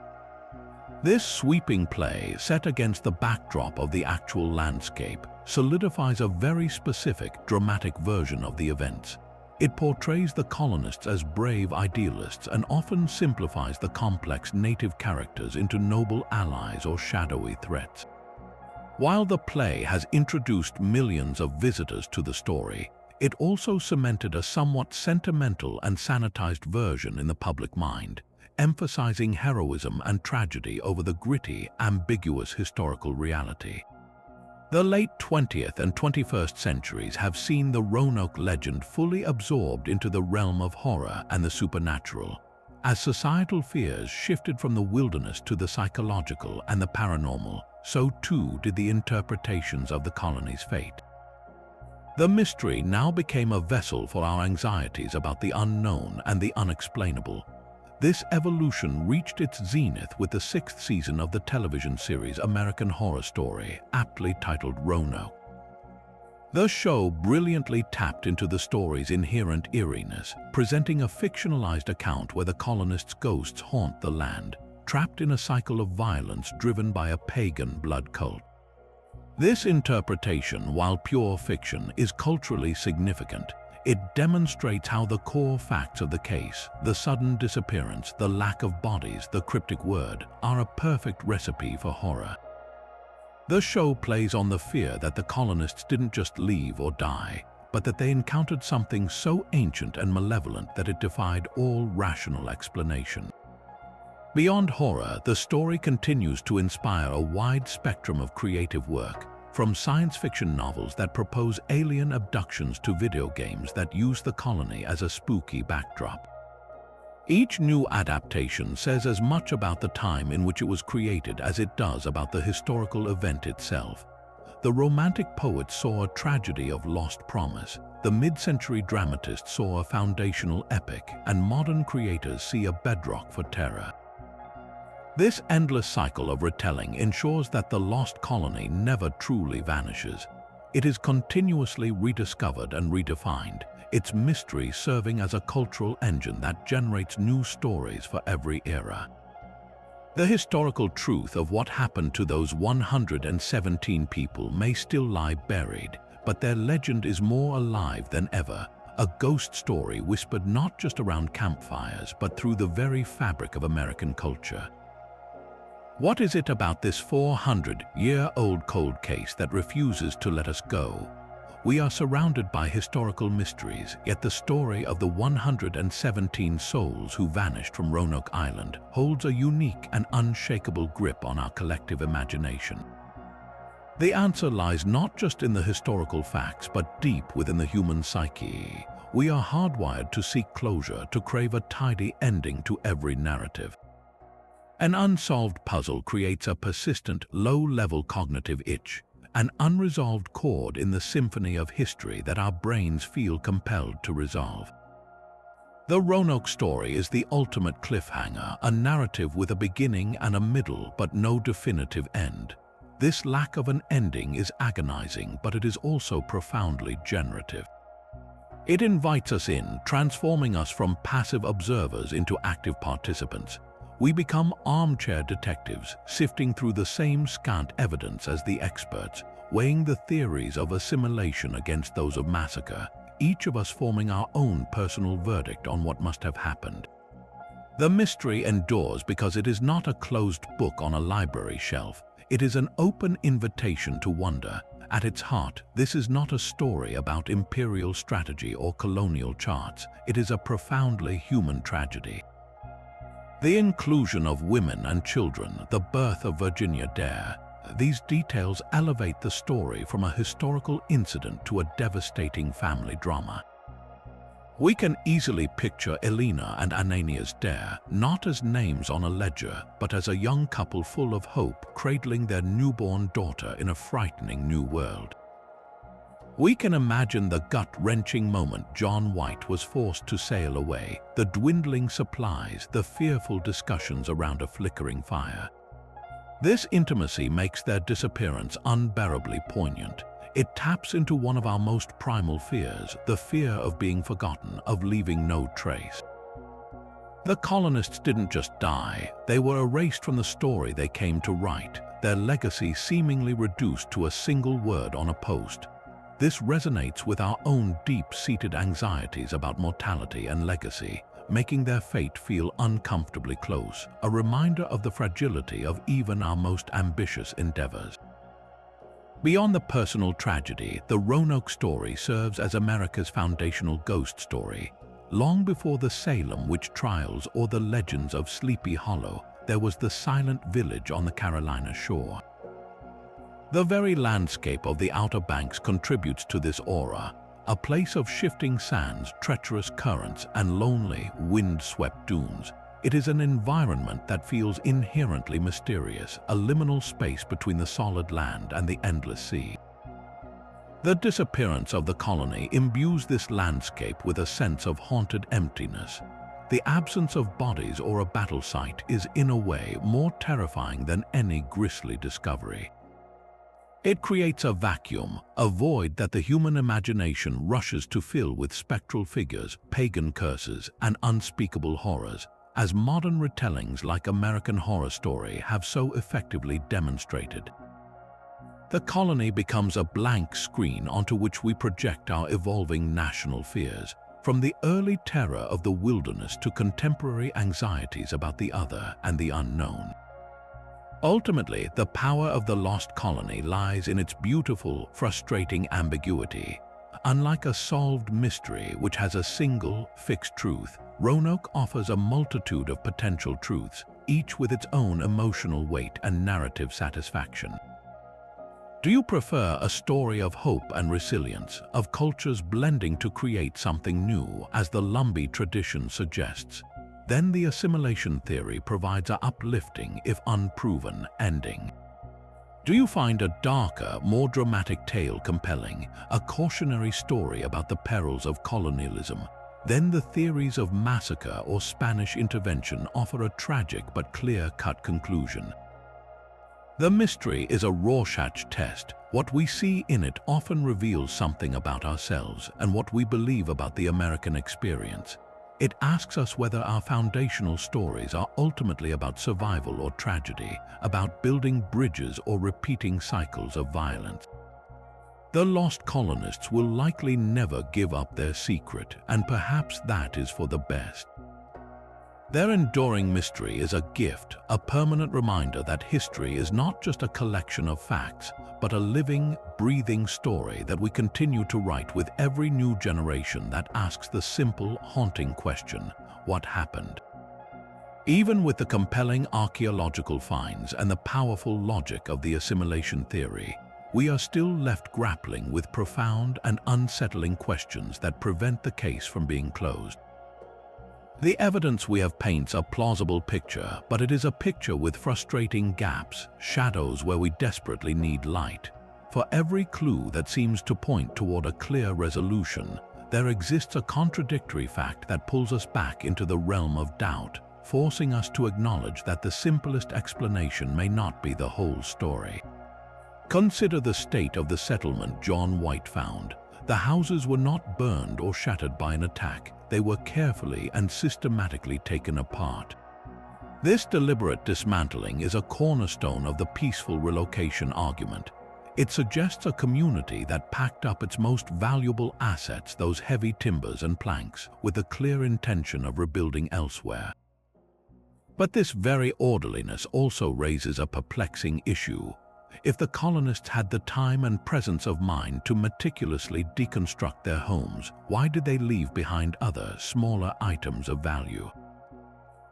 This sweeping play, set against the backdrop of the actual landscape, solidifies a very specific, dramatic version of the events. It portrays the colonists as brave idealists and often simplifies the complex native characters into noble allies or shadowy threats. While the play has introduced millions of visitors to the story, it also cemented a somewhat sentimental and sanitized version in the public mind, emphasizing heroism and tragedy over the gritty, ambiguous historical reality. The late 20th and 21st centuries have seen the Roanoke legend fully absorbed into the realm of horror and the supernatural. As societal fears shifted from the wilderness to the psychological and the paranormal, so too did the interpretations of the colony's fate. The mystery now became a vessel for our anxieties about the unknown and the unexplainable. This evolution reached its zenith with the 6th season of the television series American Horror Story, aptly titled Roanoke. The show brilliantly tapped into the story's inherent eeriness, presenting a fictionalized account where the colonists' ghosts haunt the land, trapped in a cycle of violence driven by a pagan blood cult. This interpretation, while pure fiction, is culturally significant. It demonstrates how the core facts of the case, the sudden disappearance, the lack of bodies, the cryptic word, are a perfect recipe for horror. The show plays on the fear that the colonists didn't just leave or die, but that they encountered something so ancient and malevolent that it defied all rational explanation. Beyond horror, the story continues to inspire a wide spectrum of creative work, from science fiction novels that propose alien abductions to video games that use the colony as a spooky backdrop. Each new adaptation says as much about the time in which it was created as it does about the historical event itself. The Romantic poet saw a tragedy of lost promise, the mid-century dramatist saw a foundational epic, and modern creators see a bedrock for terror. This endless cycle of retelling ensures that the lost colony never truly vanishes. It is continuously rediscovered and redefined, its mystery serving as a cultural engine that generates new stories for every era. The historical truth of what happened to those 117 people may still lie buried, but their legend is more alive than ever, a ghost story whispered not just around campfires but through the very fabric of American culture. What is it about this 400-year-old cold case that refuses to let us go? We are surrounded by historical mysteries, yet the story of the 117 souls who vanished from Roanoke Island holds a unique and unshakable grip on our collective imagination. The answer lies not just in the historical facts, but deep within the human psyche. We are hardwired to seek closure, to crave a tidy ending to every narrative. An unsolved puzzle creates a persistent, low-level cognitive itch, an unresolved chord in the symphony of history that our brains feel compelled to resolve. The Roanoke story is the ultimate cliffhanger, a narrative with a beginning and a middle but no definitive end. This lack of an ending is agonizing, but it is also profoundly generative. It invites us in, transforming us from passive observers into active participants. We become armchair detectives, sifting through the same scant evidence as the experts, weighing the theories of assimilation against those of massacre, each of us forming our own personal verdict on what must have happened. The mystery endures because it is not a closed book on a library shelf. It is an open invitation to wonder. At its heart, this is not a story about imperial strategy or colonial charts. It is a profoundly human tragedy. The inclusion of women and children, the birth of Virginia Dare, these details elevate the story from a historical incident to a devastating family drama. We can easily picture Elena and Ananias Dare not as names on a ledger, but as a young couple full of hope cradling their newborn daughter in a frightening new world. We can imagine the gut-wrenching moment John White was forced to sail away, the dwindling supplies, the fearful discussions around a flickering fire. This intimacy makes their disappearance unbearably poignant. It taps into one of our most primal fears, the fear of being forgotten, of leaving no trace. The colonists didn't just die, they were erased from the story they came to write, their legacy seemingly reduced to a single word on a post. This resonates with our own deep-seated anxieties about mortality and legacy, making their fate feel uncomfortably close, a reminder of the fragility of even our most ambitious endeavors. Beyond the personal tragedy, the Roanoke story serves as America's foundational ghost story. Long before the Salem witch trials or the legends of Sleepy Hollow, there was the silent village on the Carolina shore. The very landscape of the Outer Banks contributes to this aura, a place of shifting sands, treacherous currents, and lonely, wind-swept dunes. It is an environment that feels inherently mysterious, a liminal space between the solid land and the endless sea. The disappearance of the colony imbues this landscape with a sense of haunted emptiness. The absence of bodies or a battle site is, in a way, more terrifying than any grisly discovery. It creates a vacuum, a void that the human imagination rushes to fill with spectral figures, pagan curses, and unspeakable horrors, as modern retellings like American Horror Story have so effectively demonstrated. The colony becomes a blank screen onto which we project our evolving national fears, from the early terror of the wilderness to contemporary anxieties about the other and the unknown. Ultimately, the power of the lost colony lies in its beautiful, frustrating ambiguity. Unlike a solved mystery which has a single, fixed truth, Roanoke offers a multitude of potential truths, each with its own emotional weight and narrative satisfaction. Do you prefer a story of hope and resilience, of cultures blending to create something new, as the Lumbee tradition suggests? Then the assimilation theory provides an uplifting, if unproven, ending. Do you find a darker, more dramatic tale compelling, a cautionary story about the perils of colonialism? Then the theories of massacre or Spanish intervention offer a tragic but clear-cut conclusion. The mystery is a Rorschach test. What we see in it often reveals something about ourselves and what we believe about the American experience. It asks us whether our foundational stories are ultimately about survival or tragedy, about building bridges or repeating cycles of violence. The lost colonists will likely never give up their secret, and perhaps that is for the best. Their enduring mystery is a gift, a permanent reminder that history is not just a collection of facts, but a living, breathing story that we continue to write with every new generation that asks the simple, haunting question, what happened? Even with the compelling archaeological finds and the powerful logic of the assimilation theory, we are still left grappling with profound and unsettling questions that prevent the case from being closed. The evidence we have paints a plausible picture, but it is a picture with frustrating gaps, shadows where we desperately need light. For every clue that seems to point toward a clear resolution, there exists a contradictory fact that pulls us back into the realm of doubt, forcing us to acknowledge that the simplest explanation may not be the whole story. Consider the state of the settlement John White found. The houses were not burned or shattered by an attack. They were carefully and systematically taken apart. This deliberate dismantling is a cornerstone of the peaceful relocation argument. It suggests a community that packed up its most valuable assets, those heavy timbers and planks, with the clear intention of rebuilding elsewhere. But this very orderliness also raises a perplexing issue. If the colonists had the time and presence of mind to meticulously deconstruct their homes, why did they leave behind other, smaller items of value?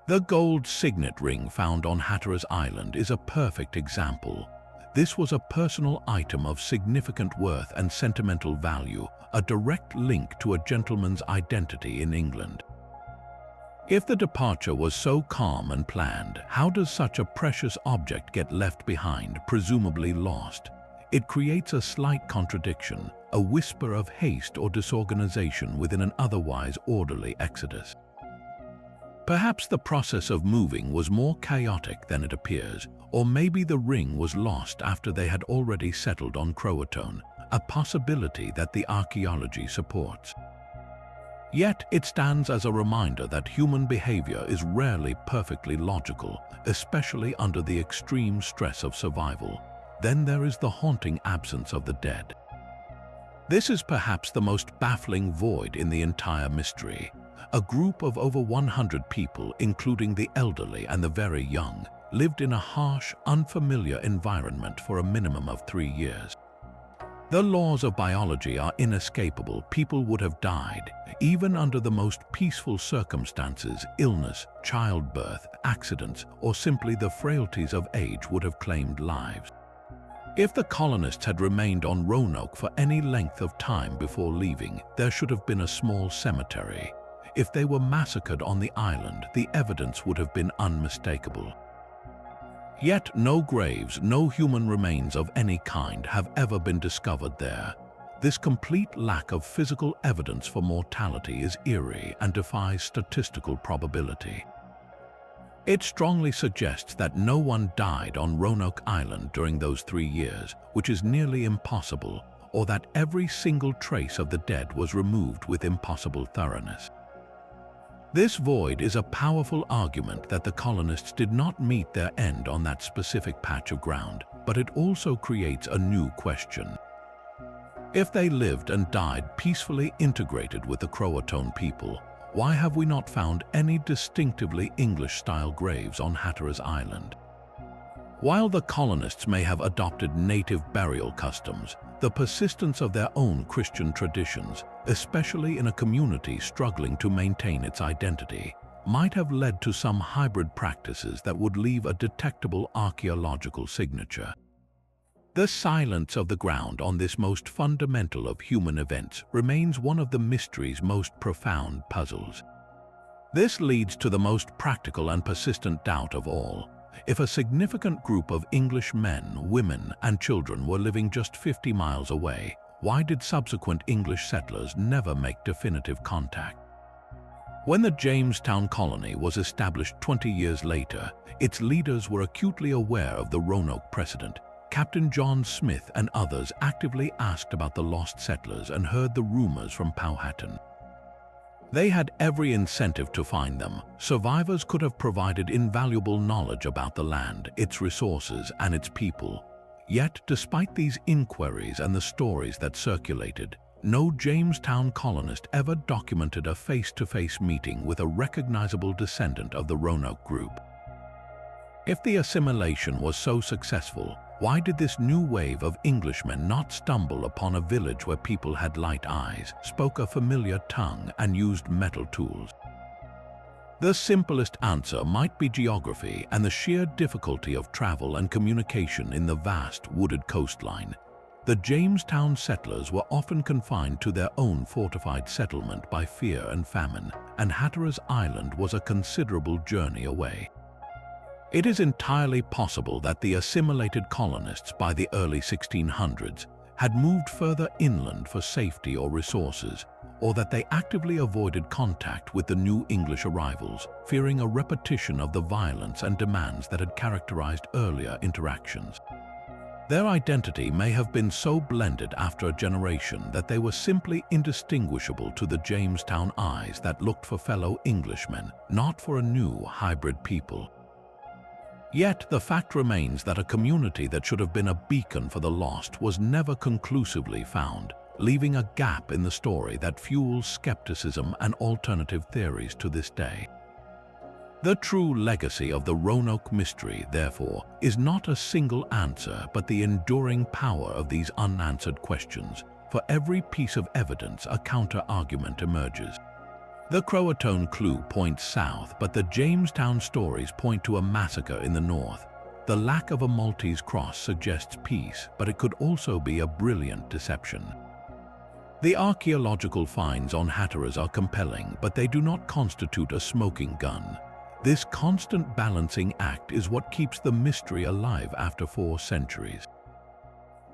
The gold signet ring found on Hatteras Island is a perfect example. This was a personal item of significant worth and sentimental value, a direct link to a gentleman's identity in England. If the departure was so calm and planned, how does such a precious object get left behind, presumably lost? It creates a slight contradiction, a whisper of haste or disorganization within an otherwise orderly exodus. Perhaps the process of moving was more chaotic than it appears, or maybe the ring was lost after they had already settled on CROATOAN, a possibility that the archaeology supports. Yet it stands as a reminder that human behavior is rarely perfectly logical, especially under the extreme stress of survival. Then there is the haunting absence of the dead. This is perhaps the most baffling void in the entire mystery. A group of over 100 people, including the elderly and the very young, lived in a harsh, unfamiliar environment for a minimum of 3 years. The laws of biology are inescapable. People would have died, even under the most peaceful circumstances. Illness, childbirth, accidents, or simply the frailties of age would have claimed lives. If the colonists had remained on Roanoke for any length of time before leaving, there should have been a small cemetery. If they were massacred on the island, the evidence would have been unmistakable. Yet no graves, no human remains of any kind have ever been discovered there. This complete lack of physical evidence for mortality is eerie and defies statistical probability. It strongly suggests that no one died on Roanoke Island during those 3 years, which is nearly impossible, or that every single trace of the dead was removed with impossible thoroughness. This void is a powerful argument that the colonists did not meet their end on that specific patch of ground, but it also creates a new question. If they lived and died peacefully integrated with the CROATOAN people, why have we not found any distinctively English-style graves on Hatteras Island? While the colonists may have adopted native burial customs, the persistence of their own Christian traditions, especially in a community struggling to maintain its identity, might have led to some hybrid practices that would leave a detectable archaeological signature. The silence of the ground on this most fundamental of human events remains one of the mystery's most profound puzzles. This leads to the most practical and persistent doubt of all. If a significant group of English men, women, and children were living just 50 miles away, why did subsequent English settlers never make definitive contact? When the Jamestown colony was established 20 years later, its leaders were acutely aware of the Roanoke precedent. Captain John Smith and others actively asked about the lost settlers and heard the rumors from Powhatan. They had every incentive to find them. Survivors could have provided invaluable knowledge about the land, its resources, and its people. Yet, despite these inquiries and the stories that circulated, no Jamestown colonist ever documented a face-to-face meeting with a recognizable descendant of the Roanoke group. If the assimilation was so successful, why did this new wave of Englishmen not stumble upon a village where people had light eyes, spoke a familiar tongue, and used metal tools? The simplest answer might be geography and the sheer difficulty of travel and communication in the vast wooded coastline. The Jamestown settlers were often confined to their own fortified settlement by fear and famine, and Hatteras Island was a considerable journey away. It is entirely possible that the assimilated colonists by the early 1600s had moved further inland for safety or resources, or that they actively avoided contact with the new English arrivals, fearing a repetition of the violence and demands that had characterized earlier interactions. Their identity may have been so blended after a generation that they were simply indistinguishable to the Jamestown eyes that looked for fellow Englishmen, not for a new hybrid people. Yet the fact remains that a community that should have been a beacon for the lost was never conclusively found, leaving a gap in the story that fuels skepticism and alternative theories to this day. The true legacy of the Roanoke mystery, therefore, is not a single answer but the enduring power of these unanswered questions. For every piece of evidence, a counter-argument emerges. The CROATOAN clue points south, but the Jamestown stories point to a massacre in the north. The lack of a Maltese cross suggests peace, but it could also be a brilliant deception. The archaeological finds on Hatteras are compelling, but they do not constitute a smoking gun. This constant balancing act is what keeps the mystery alive after 4 centuries.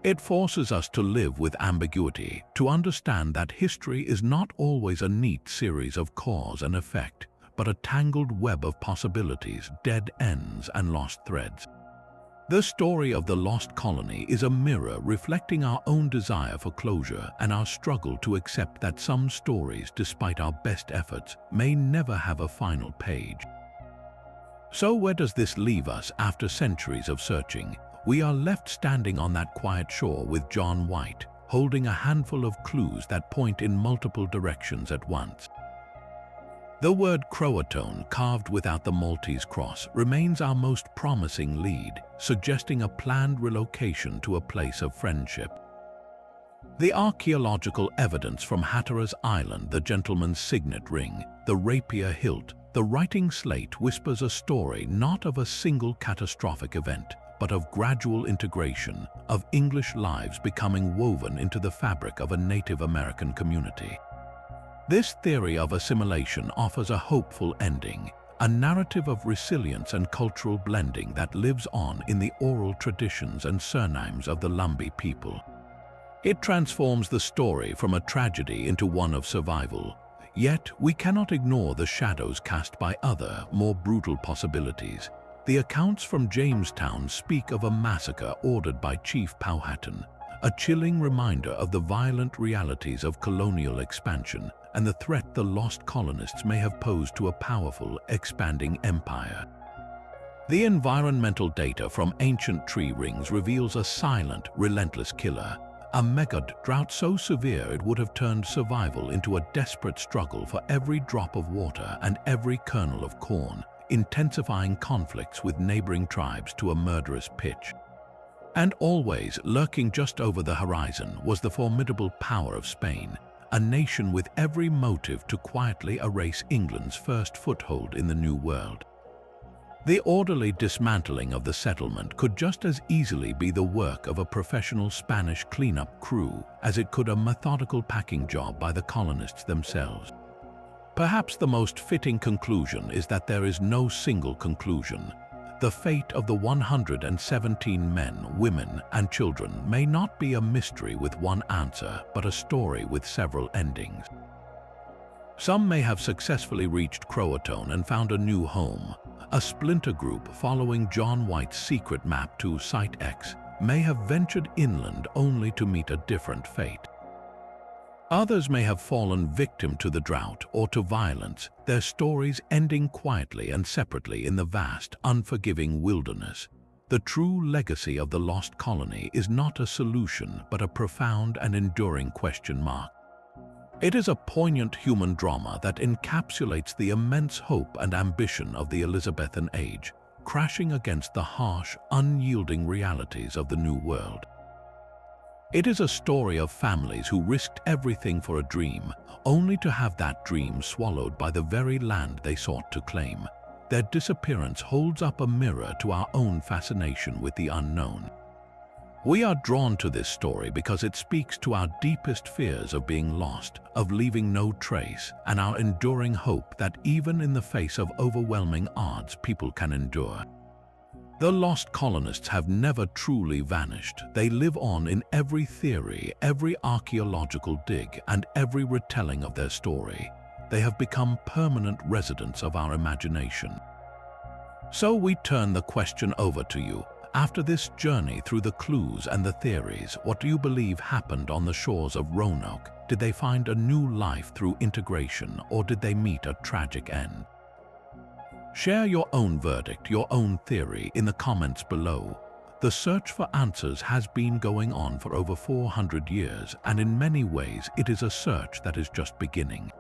It forces us to live with ambiguity, to understand that history is not always a neat series of cause and effect, but a tangled web of possibilities, dead ends, and lost threads. The story of the lost colony is a mirror reflecting our own desire for closure and our struggle to accept that some stories, despite our best efforts, may never have a final page. So where does this leave us after centuries of searching? We are left standing on that quiet shore with John White, holding a handful of clues that point in multiple directions at once. The word CROATOAN, carved without the Maltese cross, remains our most promising lead, suggesting a planned relocation to a place of friendship. The archaeological evidence from Hatteras Island, the gentleman's signet ring, the rapier hilt, the writing slate whispers a story not of a single catastrophic event, but of gradual integration, of English lives becoming woven into the fabric of a Native American community. This theory of assimilation offers a hopeful ending, a narrative of resilience and cultural blending that lives on in the oral traditions and surnames of the Lumbee people. It transforms the story from a tragedy into one of survival. Yet, we cannot ignore the shadows cast by other, more brutal possibilities. The accounts from Jamestown speak of a massacre ordered by Chief Powhatan, a chilling reminder of the violent realities of colonial expansion and the threat the lost colonists may have posed to a powerful, expanding empire. The environmental data from ancient tree rings reveals a silent, relentless killer, a mega drought so severe it would have turned survival into a desperate struggle for every drop of water and every kernel of corn, intensifying conflicts with neighboring tribes to a murderous pitch. And always lurking just over the horizon was the formidable power of Spain, a nation with every motive to quietly erase England's first foothold in the New World. The orderly dismantling of the settlement could just as easily be the work of a professional Spanish cleanup crew as it could a methodical packing job by the colonists themselves. Perhaps the most fitting conclusion is that there is no single conclusion. The fate of the 117 men, women, and children may not be a mystery with one answer, but a story with several endings. Some may have successfully reached CROATOAN and found a new home. A splinter group following John White's secret map to Site X may have ventured inland only to meet a different fate. Others may have fallen victim to the drought or to violence, their stories ending quietly and separately in the vast, unforgiving wilderness. The true legacy of the lost colony is not a solution, but a profound and enduring question mark. It is a poignant human drama that encapsulates the immense hope and ambition of the Elizabethan age, crashing against the harsh, unyielding realities of the New World. It is a story of families who risked everything for a dream, only to have that dream swallowed by the very land they sought to claim. Their disappearance holds up a mirror to our own fascination with the unknown. We are drawn to this story because it speaks to our deepest fears of being lost, of leaving no trace, and our enduring hope that even in the face of overwhelming odds, people can endure. The lost colonists have never truly vanished. They live on in every theory, every archaeological dig, and every retelling of their story. They have become permanent residents of our imagination. So we turn the question over to you. After this journey through the clues and the theories, what do you believe happened on the shores of Roanoke? Did they find a new life through integration, or did they meet a tragic end? Share your own verdict, your own theory in the comments below. The search for answers has been going on for over 400 years, and in many ways it is a search that is just beginning.